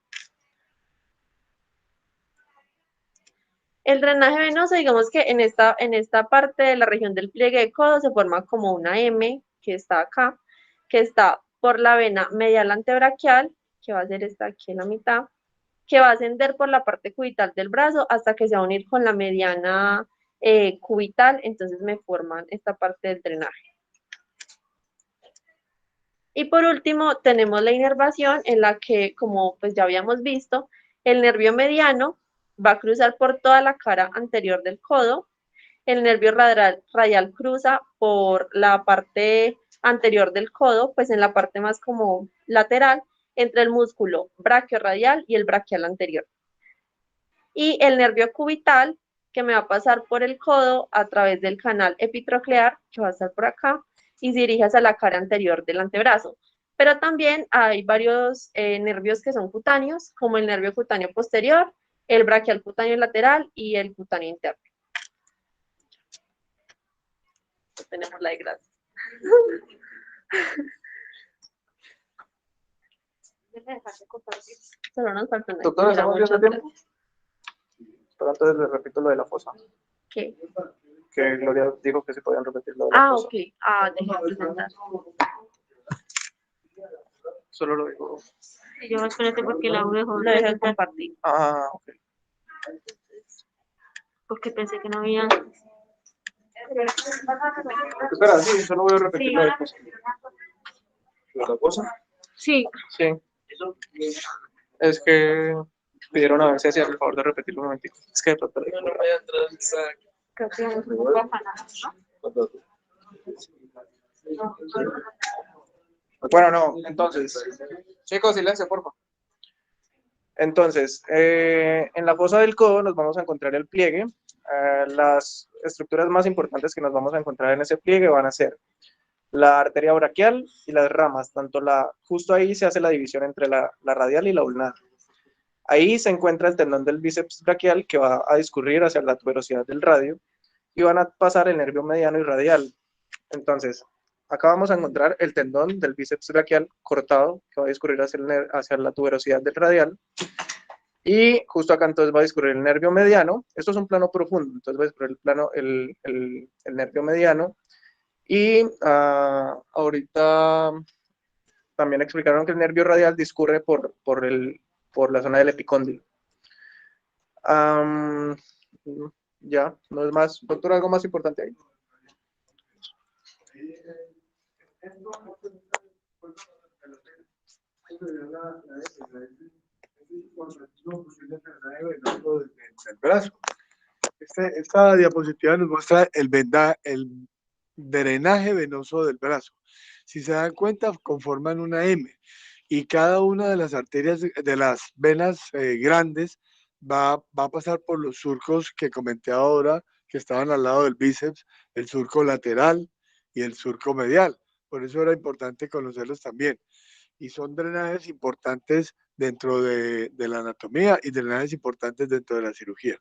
El drenaje venoso, digamos que en esta parte de la región del pliegue de codo se forma como una M, que está acá, que está por la vena medial antebraquial, que va a ser esta aquí en la mitad, que va a ascender por la parte cubital del brazo hasta que se va a unir con la mediana cubital, entonces me forman esta parte del drenaje. Y por último tenemos la inervación en la que, como pues ya habíamos visto, el nervio mediano va a cruzar por toda la cara anterior del codo, el nervio radial cruza por la parte anterior del codo, pues en la parte más como lateral, entre el músculo braquiorradial y el braquial anterior. Y el nervio cubital, que me va a pasar por el codo a través del canal epitroclear, que va a estar por acá, y se dirige hacia la cara anterior del antebrazo. Pero también hay varios nervios que son cutáneos, como el nervio cutáneo posterior, el braquial cutáneo lateral y el cutáneo interno. Tenemos la de gracia. Solo nos falta una.
Doctora, ¿estamos bien de tiempo? Pero antes le repito lo de la fosa.
¿Qué?
Que Gloria dijo que se podían repetir lo de la fosa.
Ok. Déjame presentar.
Solo lo digo.
Yo espérate porque la dejó de compartir.
Ok.
Porque pensé que no había.
Espera, sí, solo voy a repetir lo de la fosa. ¿Lo de la fosa?
Sí.
Sí. Es que pidieron a ver si hacía el favor de repetirlo un momentico. Es que de pronto le digo.
Creo que es un poco afanado, ¿no?
Bueno, no, entonces, chicos, silencio, por favor. Entonces, en la fosa del codo nos vamos a encontrar el pliegue. Las estructuras más importantes que nos vamos a encontrar en ese pliegue van a ser la arteria braquial y las ramas. Justo ahí se hace la división entre la radial y la ulnar. Ahí se encuentra el tendón del bíceps braquial que va a discurrir hacia la tuberosidad del radio y van a pasar el nervio mediano y radial. Entonces, acá vamos a encontrar el tendón del bíceps braquial cortado que va a discurrir hacia la tuberosidad del radial. Y justo acá entonces va a discurrir el nervio mediano. Esto es un plano profundo, entonces va a discurrir el nervio mediano. Y ahorita también explicaron que el nervio radial discurre por la zona del epicóndilo. Ya, no es más. Doctor, ¿algo más importante ahí?
El brazo. Esta diapositiva nos muestra el drenaje venoso del brazo. Si se dan cuenta, conforman una M y cada una de las arterias, de las venas grandes, va a pasar por los surcos que comenté ahora, que estaban al lado del bíceps, el surco lateral y el surco medial. Por eso era importante conocerlos también. Y son drenajes importantes dentro de la anatomía y drenajes importantes dentro de la cirugía.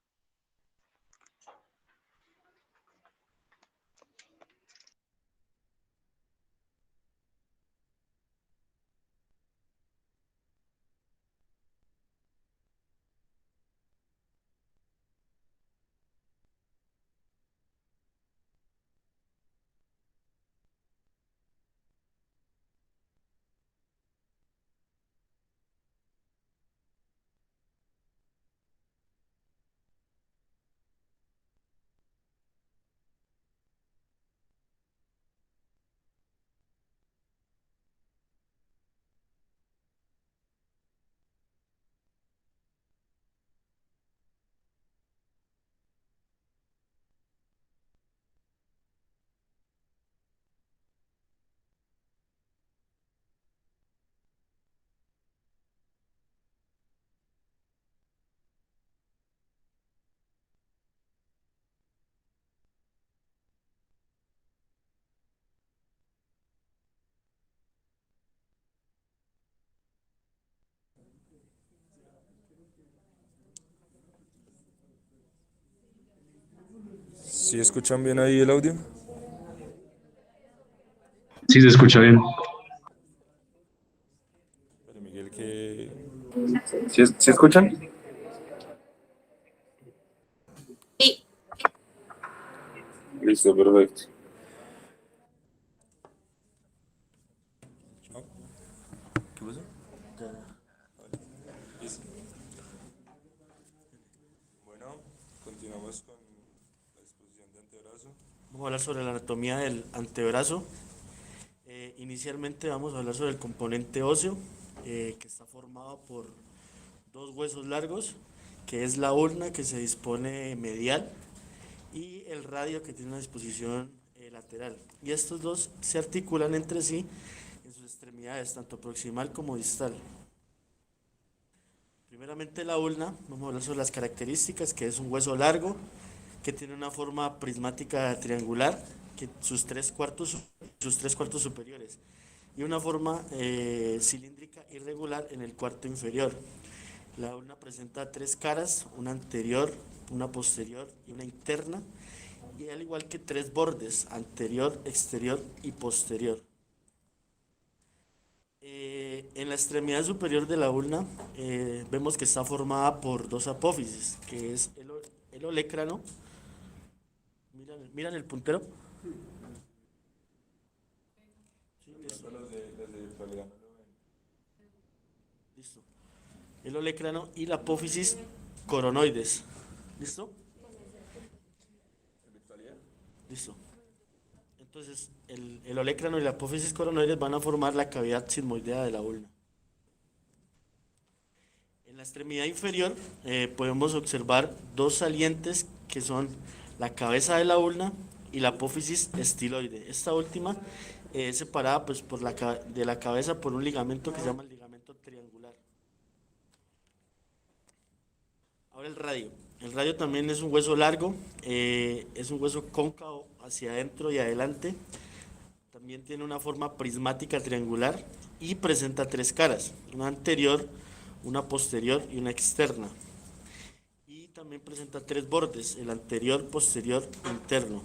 ¿Sí escuchan bien ahí el audio?
Sí, se escucha bien.
Pero Miguel, que...
¿Sí escuchan?
Sí.
Listo, perfecto. ¿Qué pasó? Listo. Bueno, continuamos con la exposición de antebrazo.
Vamos a hablar sobre la anatomía del antebrazo. Inicialmente vamos a hablar sobre el componente óseo, que está formado por dos huesos largos, que es la ulna, que se dispone medial, y el radio, que tiene una disposición lateral. Y estos dos se articulan entre sí en sus extremidades, tanto proximal como distal. Primeramente la ulna, vamos a hablar sobre las características, que es un hueso largo, que tiene una forma prismática triangular, que sus tres cuartos superiores, y una forma cilíndrica irregular en el cuarto inferior. La ulna presenta tres caras, una anterior, una posterior y una interna, y al igual que tres bordes, anterior, exterior y posterior. En la extremidad superior de la ulna vemos que está formada por dos apófisis, que es el olecrano. ¿Miran el puntero? Sí, listo. El olecrano y la apófisis coronoides. ¿Listo? Listo. Entonces, el olecrano y la apófisis coronoides van a formar la cavidad sigmoidea de la ulna. En la extremidad inferior podemos observar dos salientes que son la cabeza de la ulna y la apófisis estiloide. Esta última es separada pues, de la cabeza por un ligamento que se llama el ligamento triangular. Ahora el radio. El radio también es un hueso largo, es un hueso cóncavo hacia adentro y adelante. También tiene una forma prismática triangular y presenta tres caras, una anterior, una posterior y una externa. Y también presenta tres bordes, el anterior, posterior e interno.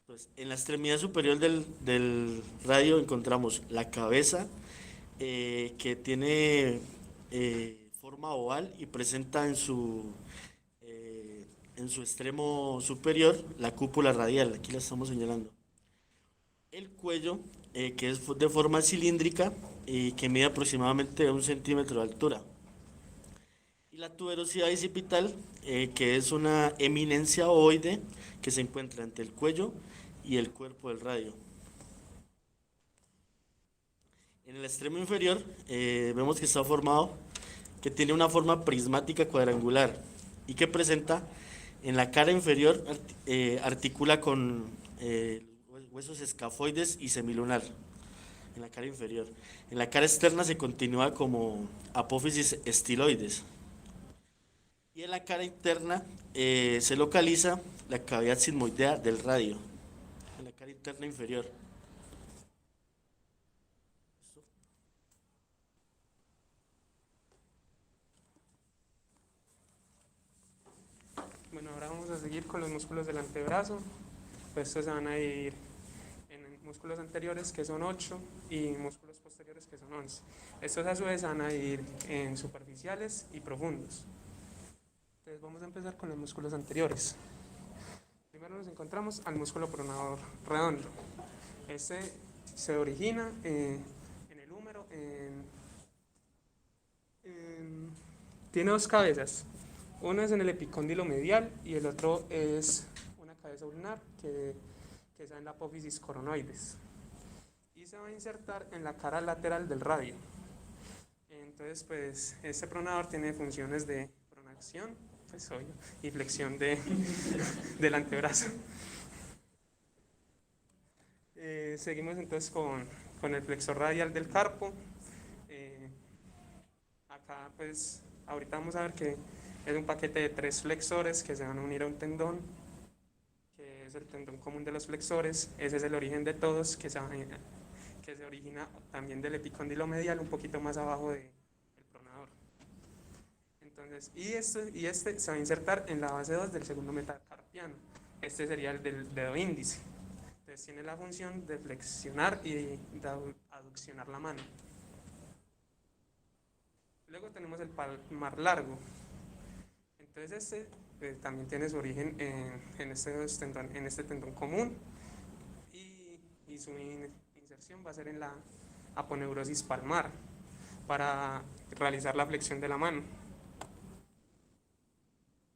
Pues, en la extremidad superior del radio encontramos la cabeza, que tiene forma oval y presenta en su extremo superior la cúpula radial, aquí la estamos señalando. El cuello, que es de forma cilíndrica y que mide aproximadamente 1 centímetro de altura. Y la tuberosidad bicipital, que es una eminencia ovoide que se encuentra entre el cuello y el cuerpo del radio. En el extremo inferior vemos que está formado, que tiene una forma prismática cuadrangular y que presenta En la cara inferior articula con huesos escafoides y semilunar. En la cara inferior. En la cara externa se continúa como apófisis estiloides. Y en la cara interna se localiza la cavidad sigmoidea del radio. En la cara interna inferior.
Bueno, ahora vamos a seguir con los músculos del antebrazo. Pues estos se van a ir en músculos anteriores, que son 8, y músculos posteriores, que son 11. Estos a su vez van a ir en superficiales y profundos. Entonces vamos a empezar con los músculos anteriores. Primero nos encontramos al músculo pronador redondo. Este se origina en el húmero, tiene dos cabezas. Uno es en el epicóndilo medial y el otro es una cabeza ulnar que está en la apófisis coronoides. Y se va a insertar en la cara lateral del radio. Entonces, pues, este pronador tiene funciones de pronación, pues obvio, y flexión del antebrazo. Seguimos entonces con el flexor radial del carpo. Acá, pues, ahorita vamos a ver que es un paquete de 3 flexores que se van a unir a un tendón, que es el tendón común de los flexores. Ese es el origen de todos, que se origina también del epicóndilo medial, un poquito más abajo del pronador. Entonces, y este se va a insertar en la base 2 del segundo metacarpiano. Este sería el del dedo índice. Entonces tiene la función de flexionar y de aduccionar la mano. Luego tenemos el palmar largo. Entonces este también tiene su origen en este tendón común y su inserción va a ser en la aponeurosis palmar para realizar la flexión de la mano.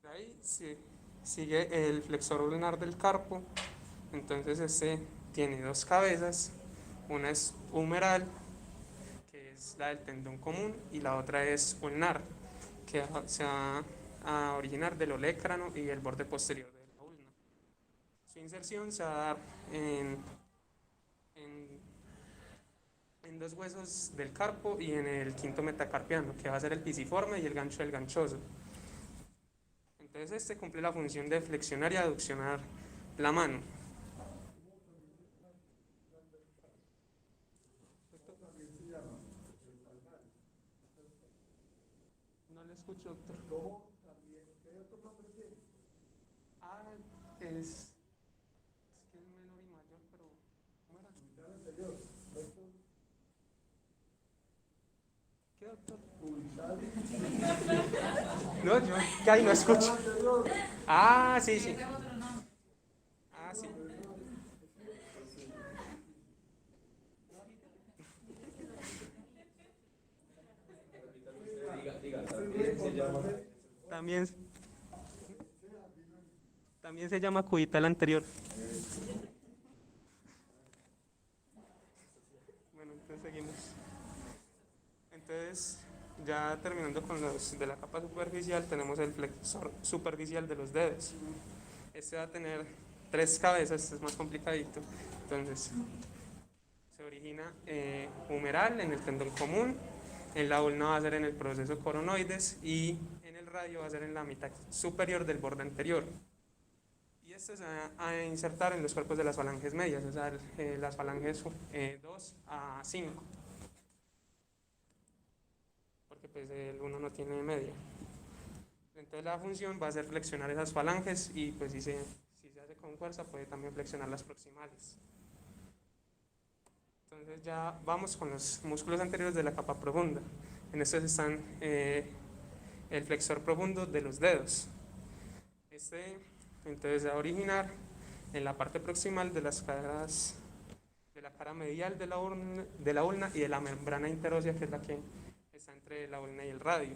De ahí sigue el flexor ulnar del carpo. Entonces este tiene 2 cabezas, una es humeral, que es la del tendón común, y la otra es ulnar, que se va a originar del olecrano y el borde posterior de la ulna. Su inserción se va a dar en 2 huesos del carpo y en el quinto metacarpiano, que va a ser el pisiforme y el gancho del ganchoso. Entonces este cumple la función de flexionar y aduccionar la mano. No le escucho, doctor. ¿Cómo? ¿Qué otro nombre tiene? Es que es menor y mayor, pero ¿cómo era? Mitad anterior. ¿Qué, doctor? No, yo que ahí no escucho. Ah, sí, sí. Ah, sí. También se llama cubital anterior. Bueno, entonces seguimos. Entonces, ya terminando con los de la capa superficial, tenemos el flexor superficial de los dedos. Este va a tener 3 cabezas, este es más complicadito. Entonces, se origina humeral en el tendón común, en la ulna va a ser en el proceso coronoides y en el radio va a ser en la mitad superior del borde anterior. Y este se va a insertar en los cuerpos de las falanges medias, o sea, las falanges 2 a 5. Porque pues el 1 no tiene media. Entonces la función va a ser flexionar esas falanges y pues si se hace con fuerza puede también flexionar las proximales. Entonces ya vamos con los músculos anteriores de la capa profunda. En estos están el flexor profundo de los dedos. Entonces va a originar en la parte proximal de las caras, de la cara medial de la ulna y de la membrana interósea, que es la que está entre la ulna y el radio.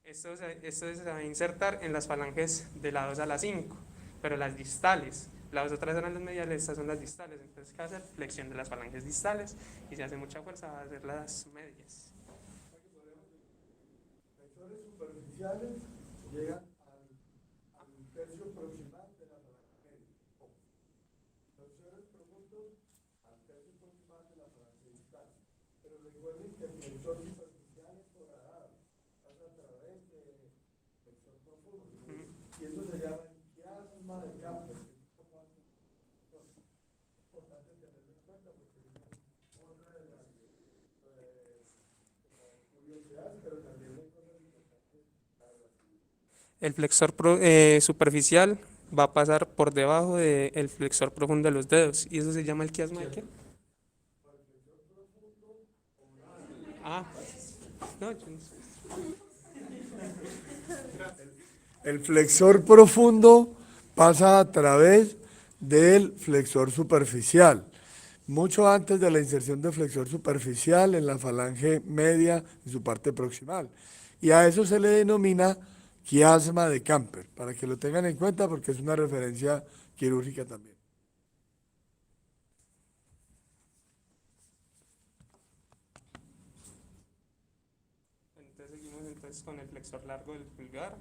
Esto se va a insertar en las falanges de la 2 a la 5, pero las distales. Las otras eran las mediales, estas son las distales. Entonces, ¿qué va a hacer? Flexión de las falanges distales, y si hace mucha fuerza va a hacer las medias.
Flexores superficiales llegan Recuerden que el flexor superficial es horadado, pasa a través del flexor profundo. Y eso se llama quiasma de Camper. Es importante tenerlo en cuenta porque es otra de las curiosidades, pero también hay cosas importantes para la salud.
El flexor superficial va a pasar por debajo del flexor profundo de los dedos. ¿Y eso se llama el quiasma de qué? Ah, no, yo no sé.
El flexor profundo pasa a través del flexor superficial, mucho antes de la inserción del flexor superficial en la falange media en su parte proximal. Y a eso se le denomina quiasma de Camper, para que lo tengan en cuenta porque es una referencia quirúrgica también.
Entonces seguimos con el flexor largo del pulgar.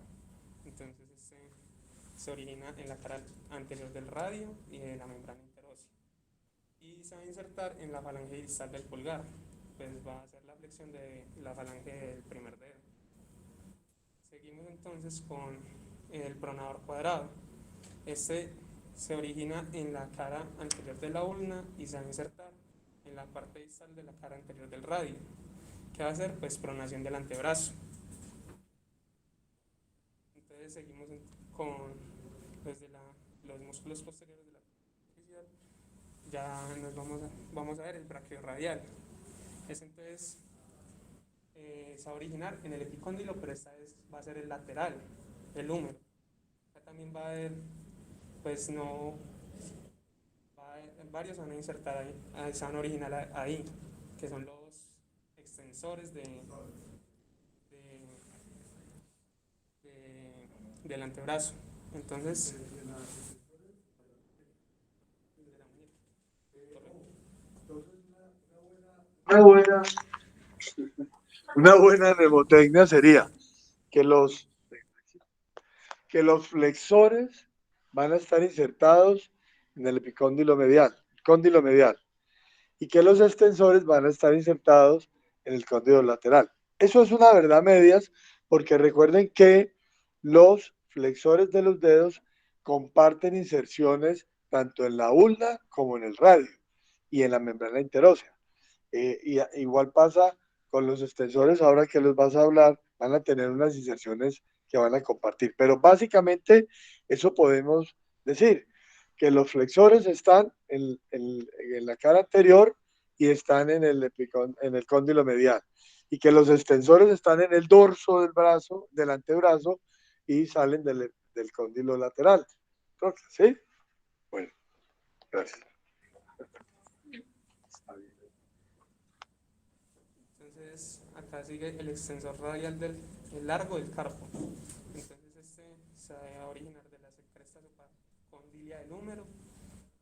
Entonces este se origina en la cara anterior del radio y de la membrana interósea. Y se va a insertar en la falange distal del pulgar. Pues va a ser la flexión de la falange del primer dedo. Seguimos entonces con el pronador cuadrado. Este se origina en la cara anterior de la ulna y se va a insertar en la parte distal de la cara anterior del radio. ¿Qué va a hacer? Pues pronación del antebrazo. Entonces seguimos con los músculos posteriores de la superficial. Ya nos vamos a ver el brachiorradial. Entonces se va a originar en el epicóndilo, pero esta vez va a ser el lateral, el húmero. Acá también va a haber, pues no, varios van a insertar ahí, se van a originar ahí, que son los extensores del antebrazo. Entonces,
Una buena mnemotecnia sería que los flexores van a estar insertados en el epicóndilo medial, cóndilo medial, y que los extensores van a estar insertados en el cóndilo lateral. Eso es una verdad medias, porque recuerden que los flexores de los dedos comparten inserciones tanto en la ulna como en el radio y en la membrana interósea. Igual pasa con los extensores, ahora que los vas a hablar, van a tener unas inserciones que van a compartir. Pero básicamente eso podemos decir, que los flexores están en la cara anterior y están en el cóndilo medial. Y que los extensores están en el dorso del brazo, del antebrazo, y salen del cóndilo lateral. ¿Sí? Bueno, gracias.
Entonces acá sigue el extensor radial el largo del carpo. Entonces este se va a originar de la cresta supracondilia del húmero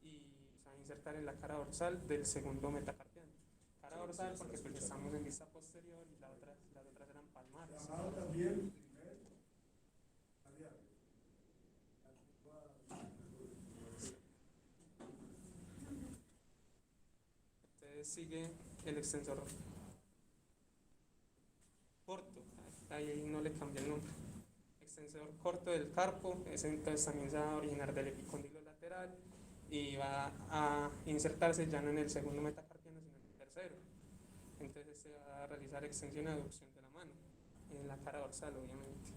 y se va a insertar en la cara dorsal del segundo metacarpiano. Cara dorsal porque pues estamos en vista posterior y las otras eran palmares. Entonces sigue el extensor corto, ahí no le cambié el nombre. Extensor corto del carpo, ese entonces también se va a originar del epicóndilo lateral y va a insertarse ya no en el segundo metacarpiano sino en el tercero. Entonces se va a realizar extensión y aducción de la mano, en la cara dorsal obviamente.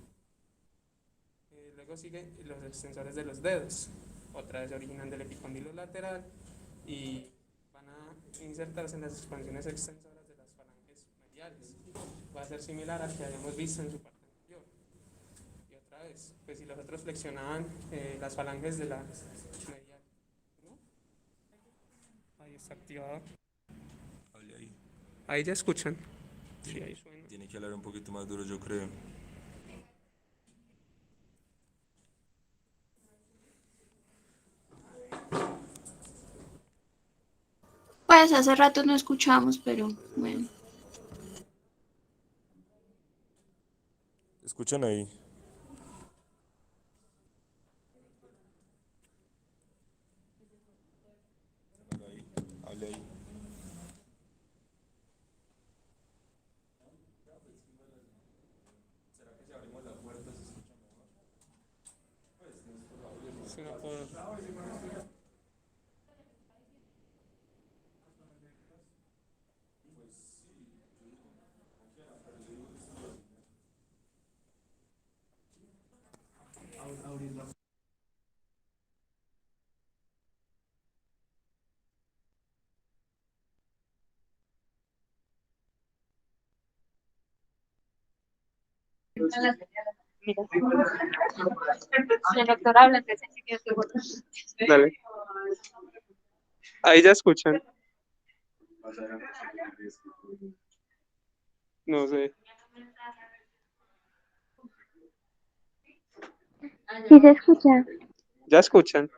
Luego sigue los extensores de los dedos, otra vez se originan del epicóndilo lateral y van a insertarse en las expansiones extensoras de las falanges mediales. Va a ser similar al que habíamos visto en su parte anterior. Y otra vez, pues si los otros flexionaban las falanges de la medial, ¿no? Ahí está activado.
Hable ahí.
Ahí ya escuchan. Sí, ahí suena.
Tiene que hablar un poquito más duro, yo creo.
Pues hace rato no escuchamos, pero bueno.
¿Escuchan ahí? Hable ahí.
El doctor habla, entonces sí que
Dale. Ahí ya escuchan. No sé.
Sí se escucha.
¿Ya escuchan?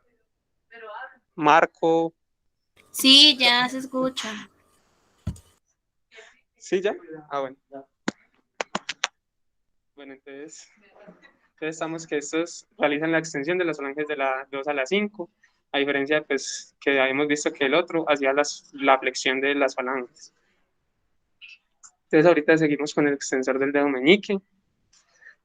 Marco.
Sí, ya se escucha.
¿Sí ya? Ah, bueno. Bueno, entonces estamos que estos realizan la extensión de las falanges de la 2 a la 5, a diferencia pues que habíamos visto que el otro hacía la flexión de las falanges. Entonces ahorita seguimos con el extensor del dedo meñique.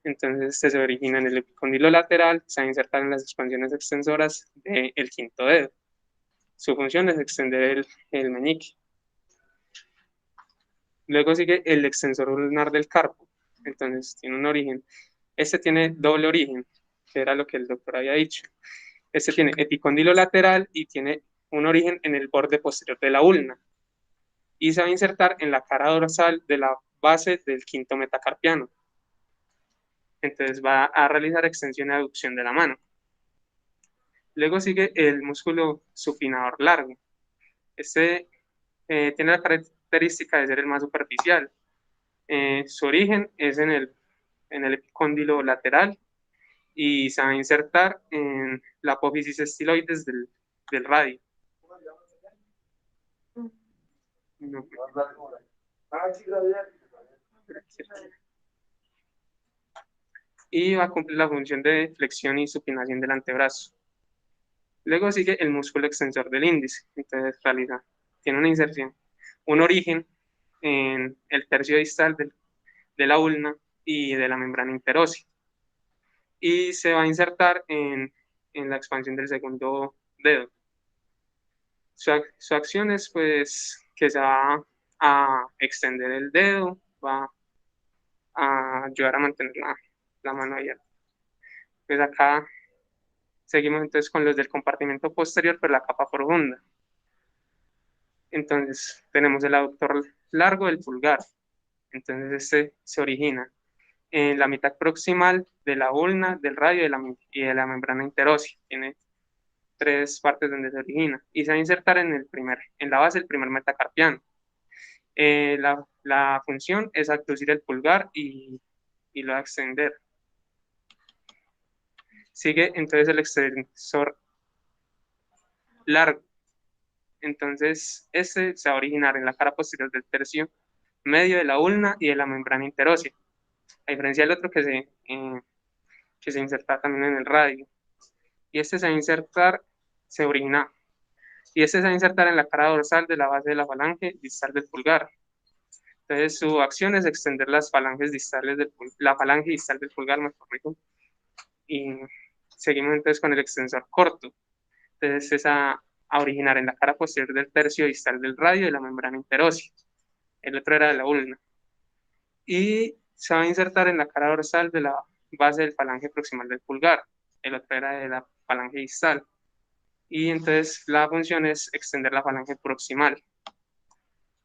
Entonces este se origina en el epicóndilo lateral, se va a insertar en las expansiones extensoras del quinto dedo. Su función es extender el meñique. Luego sigue el extensor ulnar del carpo. Entonces tiene un origen. Este tiene doble origen, que era lo que el doctor había dicho. Este tiene epicóndilo lateral y tiene un origen en el borde posterior de la ulna. Y se va a insertar en la cara dorsal de la base del quinto metacarpiano. Entonces va a realizar extensión y aducción de la mano. Luego sigue el músculo supinador largo. Este tiene la característica de ser el más superficial. Su origen es en el epicóndilo lateral y se va a insertar en la apófisis estiloides del radio. No. Y va a cumplir la función de flexión y supinación del antebrazo. Luego sigue el músculo extensor del índice. Entonces tiene una inserción, un origen en el tercio distal de la ulna y de la membrana interósea. Y se va a insertar en la expansión del segundo dedo. Su acción es pues que se va a extender el dedo, va a ayudar a mantener la mano abierta. Pues acá seguimos entonces con los del compartimento posterior, pero la capa profunda. Entonces tenemos el aductor largo del pulgar. Entonces este se origina en la mitad proximal de la ulna, del radio y de la membrana interósea. Tiene 3 partes donde se origina y se va a insertar en la base del primer metacarpiano. La función es abducir el pulgar y lo va a extender. Sigue entonces el extensor largo. Entonces, este se va a originar en la cara posterior del tercio medio de la ulna y de la membrana interósea, a diferencia del otro que se inserta también en el radio. Y este se va a insertar, se origina, y este se va a insertar en la cara dorsal de la base de la falange distal del pulgar. Entonces, su acción es extender las falanges distales la falange distal del pulgar, mejor dicho. Y seguimos entonces con el extensor corto. Entonces, es a originar en la cara posterior del tercio distal del radio y la membrana interósea. El otro era de la ulna. Y se va a insertar en la cara dorsal de la base del falange proximal del pulgar. El otro era de la falange distal. Y entonces la función es extender la falange proximal.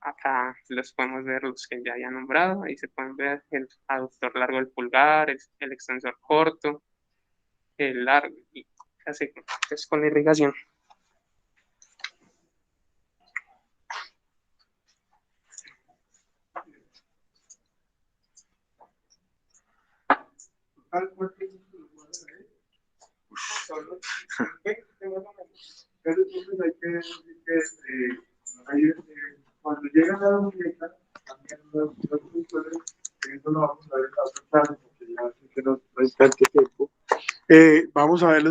Acá los podemos ver los que ya había nombrado. Ahí se pueden ver el aductor largo del pulgar, el extensor corto, el largo, y así es con la irrigación.
Entonces hay que decir que cuando llegan a la muñeca, también los funciones, eso lo vamos a ver en la otra clase, porque ya sé que no hay tanto tiempo. Vamos a ver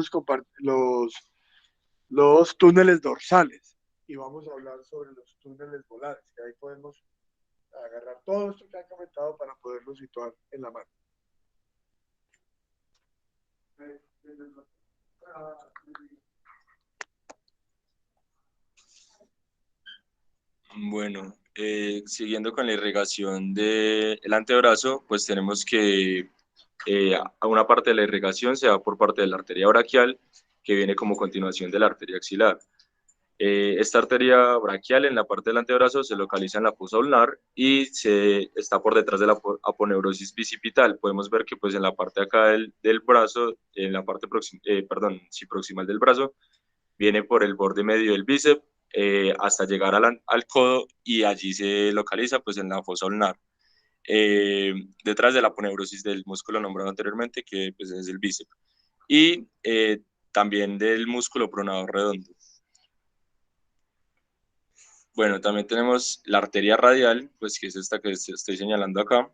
los túneles dorsales y vamos a hablar sobre los túneles molares, que ahí podemos agarrar todo esto que han comentado para poderlo situar en la mano.
Bueno, siguiendo con la irrigación del antebrazo, pues tenemos que a una parte de la irrigación se va por parte de la arteria braquial, que viene como continuación de la arteria axilar. Esta arteria braquial en la parte del antebrazo se localiza en la fosa ulnar y está por detrás de la aponeurosis bicipital. Podemos ver que pues en la parte acá del brazo, en la parte proximal del brazo, viene por el borde medio del bíceps hasta llegar al codo y allí se localiza pues en la fosa ulnar. Detrás de la aponeurosis del músculo nombrado anteriormente, que pues, es el bíceps, y también del músculo pronador redondo. Bueno, también tenemos la arteria radial, pues que es esta que estoy señalando acá.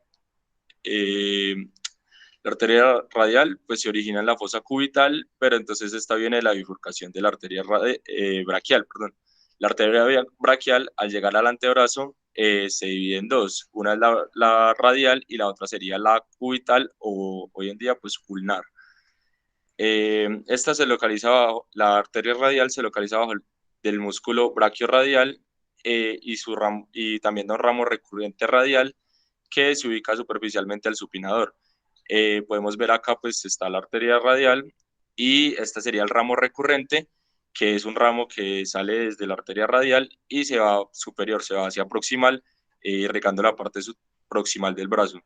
La arteria radial pues se origina en la fosa cubital, pero entonces esta viene de la bifurcación de la arteria braquial, perdón. La arteria braquial al llegar al antebrazo se divide en dos, una es la radial y la otra sería la cubital o hoy en día pues ulnar. Esta se localiza bajo, la arteria radial se localiza bajo del músculo brachiorradial y también da un ramo recurrente radial que se ubica superficialmente al supinador. Podemos ver acá pues está la arteria radial y este sería el ramo recurrente, que es un ramo que sale desde la arteria radial y se va superior, se va hacia proximal, irrigando la parte proximal del brazo.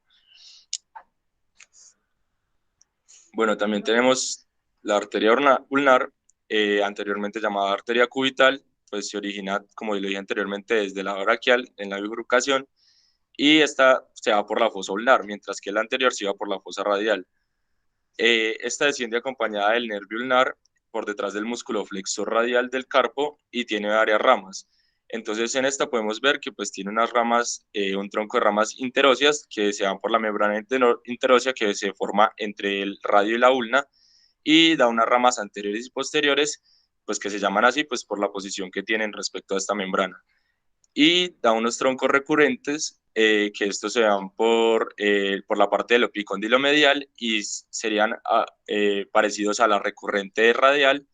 Bueno, también tenemos la arteria ulnar, anteriormente llamada arteria cubital, pues se origina, como lo dije anteriormente, desde la braquial en la bifurcación, y esta se va por la fosa ulnar, mientras que la anterior se va por la fosa radial. Esta desciende acompañada del nervio ulnar por detrás del músculo flexor radial del carpo y tiene varias ramas. Entonces en esta podemos ver que pues tiene unas ramas, un tronco de ramas interóseas que se van por la membrana interósea que se forma entre el radio y la ulna y da unas ramas anteriores y posteriores pues que se llaman así pues por la posición que tienen respecto a esta membrana. Y da unos troncos recurrentes que estos se dan por la parte del epicóndilo medial y serían parecidos a la recurrente radial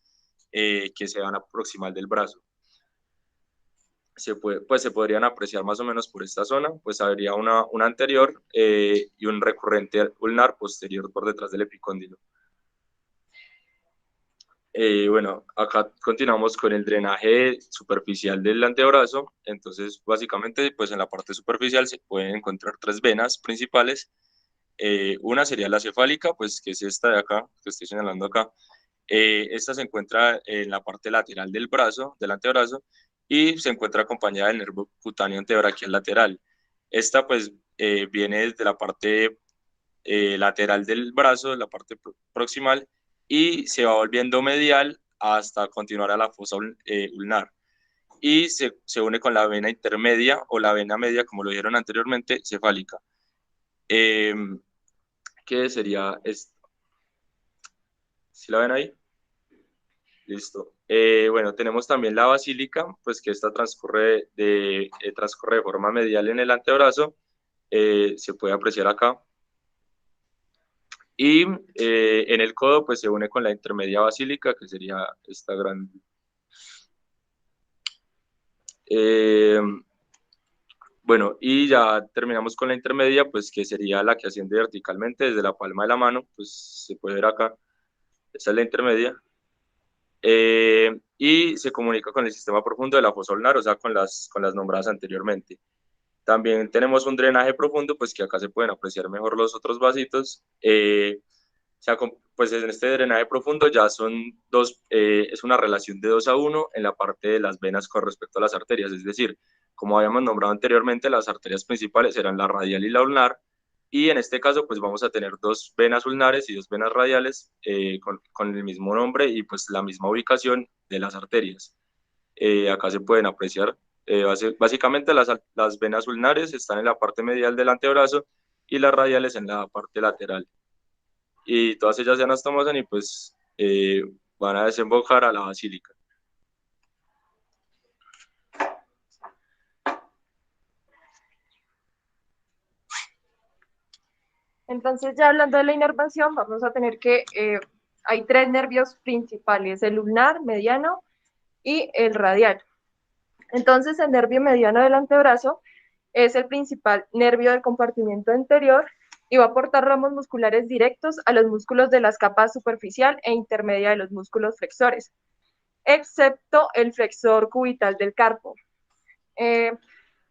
que se dan a proximal del brazo. Se podrían apreciar más o menos por esta zona, pues habría una anterior y un recurrente ulnar posterior por detrás del epicóndilo. Bueno, acá continuamos con el drenaje superficial del antebrazo. Entonces, básicamente, pues en la parte superficial se pueden encontrar tres venas principales. Una sería la cefálica, pues que es esta de acá, que estoy señalando acá. Esta se encuentra en la parte lateral del brazo, del antebrazo, y se encuentra acompañada del nervio cutáneo antebraquial lateral. Esta, pues, viene desde la parte lateral del brazo, la parte proximal, y se va volviendo medial hasta continuar a la fosa ulnar. Y se une con la vena intermedia o la vena media, como lo dijeron anteriormente, cefálica. ¿Qué sería esto? ¿Sí la ven ahí? Listo. Bueno, tenemos también la basílica, pues que esta transcurre de forma medial en el antebrazo. Se puede apreciar acá. Y en el codo pues se une con la intermedia basílica, que sería esta gran. Bueno, y ya terminamos con la intermedia, pues que sería la que asciende verticalmente desde la palma de la mano, pues se puede ver acá, esta es la intermedia. Y se comunica con el sistema profundo de la fosa ulnar, o sea, con las nombradas anteriormente. También tenemos un drenaje profundo, pues que acá se pueden apreciar mejor los otros vasitos. O sea, pues en este drenaje profundo ya son es una relación de 2:1 en la parte de las venas con respecto a las arterias, es decir, como habíamos nombrado anteriormente, las arterias principales eran la radial y la ulnar, y en este caso pues vamos a tener dos venas ulnares y dos venas radiales con el mismo nombre y pues la misma ubicación de las arterias. Acá se pueden apreciar, básicamente las venas ulnares están en la parte medial del antebrazo y las radiales en la parte lateral. Y todas ellas se anastomosan y pues van a desembocar a la basílica.
Entonces, ya hablando de la inervación, vamos a tener que hay tres nervios principales, el ulnar, mediano y el radial. Entonces, el nervio mediano del antebrazo es el principal nervio del compartimiento anterior y va a aportar ramos musculares directos a los músculos de las capas superficial e intermedia de los músculos flexores, excepto el flexor cubital del carpo. En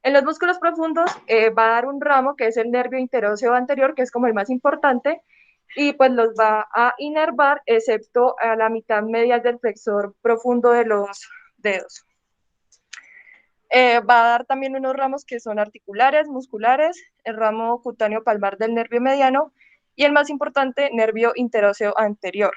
los músculos profundos va a dar un ramo que es el nervio interóseo anterior, que es como el más importante, y pues los va a inervar, excepto a la mitad medial del flexor profundo de los dedos. Va a dar también unos ramos que son articulares, musculares, el ramo cutáneo palmar del nervio mediano y el más importante, nervio interóseo anterior.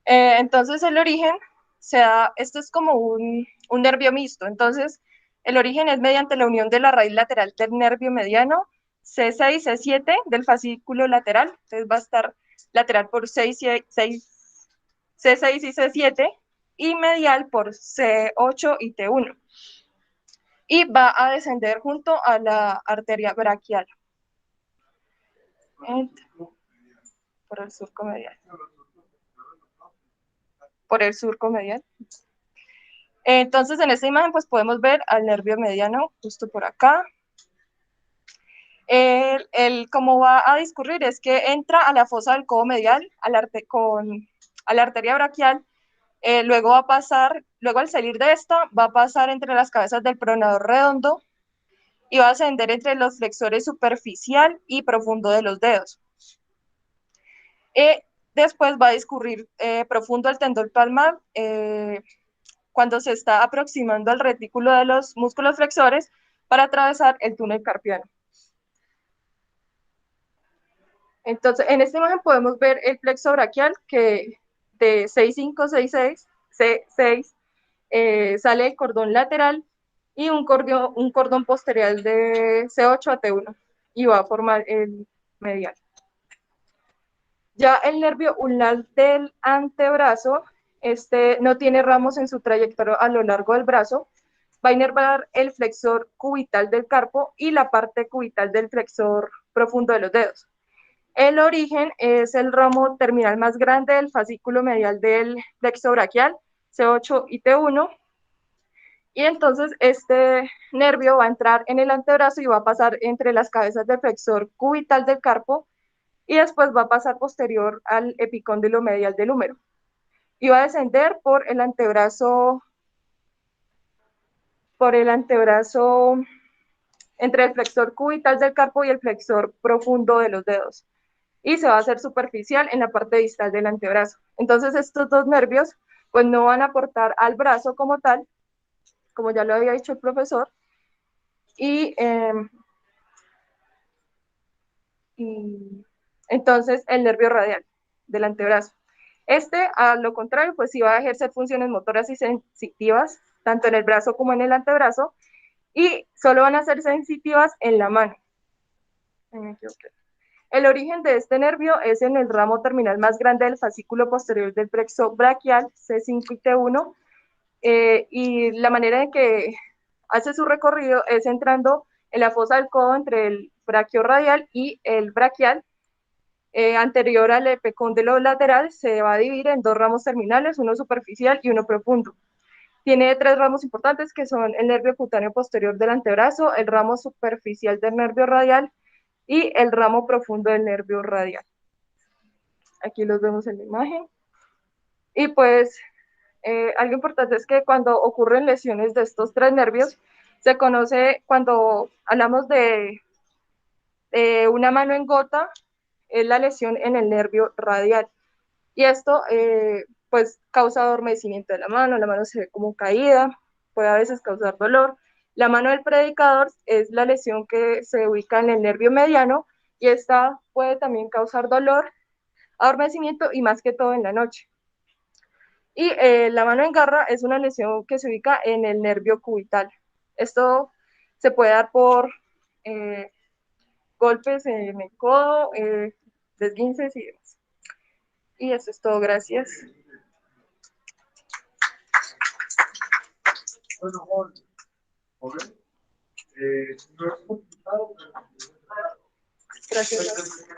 Entonces el origen se da, esto es como un nervio mixto, entonces el origen es mediante la unión de la raíz lateral del nervio mediano, C6 y C7 del fascículo lateral, entonces va a estar lateral por C6 y C7, y medial por C8 y T1. Y va a descender junto a la arteria braquial. Por el surco medial. Por el surco medial. Entonces, en esta imagen, pues podemos ver al nervio mediano justo por acá. Cómo va a discurrir es que entra a la fosa del codo medial, a la arteria braquial. Luego va a pasar, luego al salir de esta, va a pasar entre las cabezas del pronador redondo y va a ascender entre los flexores superficial y profundo de los dedos. Después va a discurrir profundo el tendón palmar cuando se está aproximando al retículo de los músculos flexores para atravesar el túnel carpiano. Entonces, en esta imagen podemos ver el plexo braquial que de 6,5, 6,6 sale el cordón lateral y un cordón posterior de C8 a T1 y va a formar el medial. Ya el nervio ulnar del antebrazo, no tiene ramos en su trayectoria a lo largo del brazo, va a inervar el flexor cubital del carpo y la parte cubital del flexor profundo de los dedos. El origen es el ramo terminal más grande del fascículo medial del plexo braquial, C8 y T1, y entonces este nervio va a entrar en el antebrazo y va a pasar entre las cabezas del flexor cubital del carpo y después va a pasar posterior al epicóndilo medial del húmero. Y va a descender por el antebrazo entre el flexor cubital del carpo y el flexor profundo de los dedos. Y se va a hacer superficial en la parte distal del antebrazo. Entonces estos dos nervios pues no van a aportar al brazo como tal, como ya lo había dicho el profesor, y entonces el nervio radial del antebrazo. A lo contrario, pues sí va a ejercer funciones motoras y sensitivas, tanto en el brazo como en el antebrazo, y solo van a ser sensitivas en la mano. El origen de este nervio es en el ramo terminal más grande del fascículo posterior del plexo braquial, C5 y T1, y la manera en que hace su recorrido es entrando en la fosa del codo entre el braquiorradial y el braquial, anterior al epicóndilo lateral. Se va a dividir en dos ramos terminales, uno superficial y uno profundo. Tiene tres ramos importantes que son el nervio cutáneo posterior del antebrazo, el ramo superficial del nervio radial y el ramo profundo del nervio radial. Aquí los vemos en la imagen. Y pues algo importante es que cuando ocurren lesiones de estos tres nervios, se conoce, cuando hablamos de una mano en gota, es la lesión en el nervio radial. Y esto pues causa adormecimiento de la mano se ve como caída, puede a veces causar dolor. La mano del predicador es la lesión que se ubica en el nervio mediano y esta puede también causar dolor, adormecimiento y más que todo en la noche. Y la mano en garra es una lesión que se ubica en el nervio cubital. Esto se puede dar por golpes en el codo, desguinces y demás. Y eso es todo, gracias. Gracias.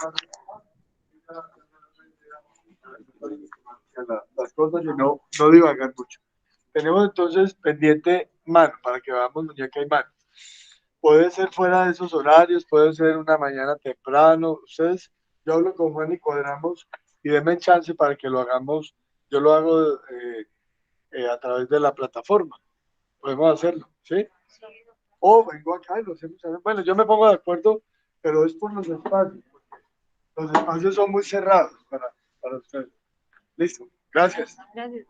Las cosas y no divagar mucho. tenemos entonces pendiente mano, para que veamos muñeca y mano. Puede ser fuera de esos horarios, puede ser una mañana temprano. Ustedes, yo hablo con Juan y cuadramos y denme chance para que lo hagamos. Yo lo hago a través de la plataforma. Podemos hacerlo, ¿sí? O vengo acá y lo hacemos. Bueno, yo me pongo de acuerdo, pero es por los espacios. Los espacios son muy cerrados para ustedes. Listo. Gracias.
Gracias.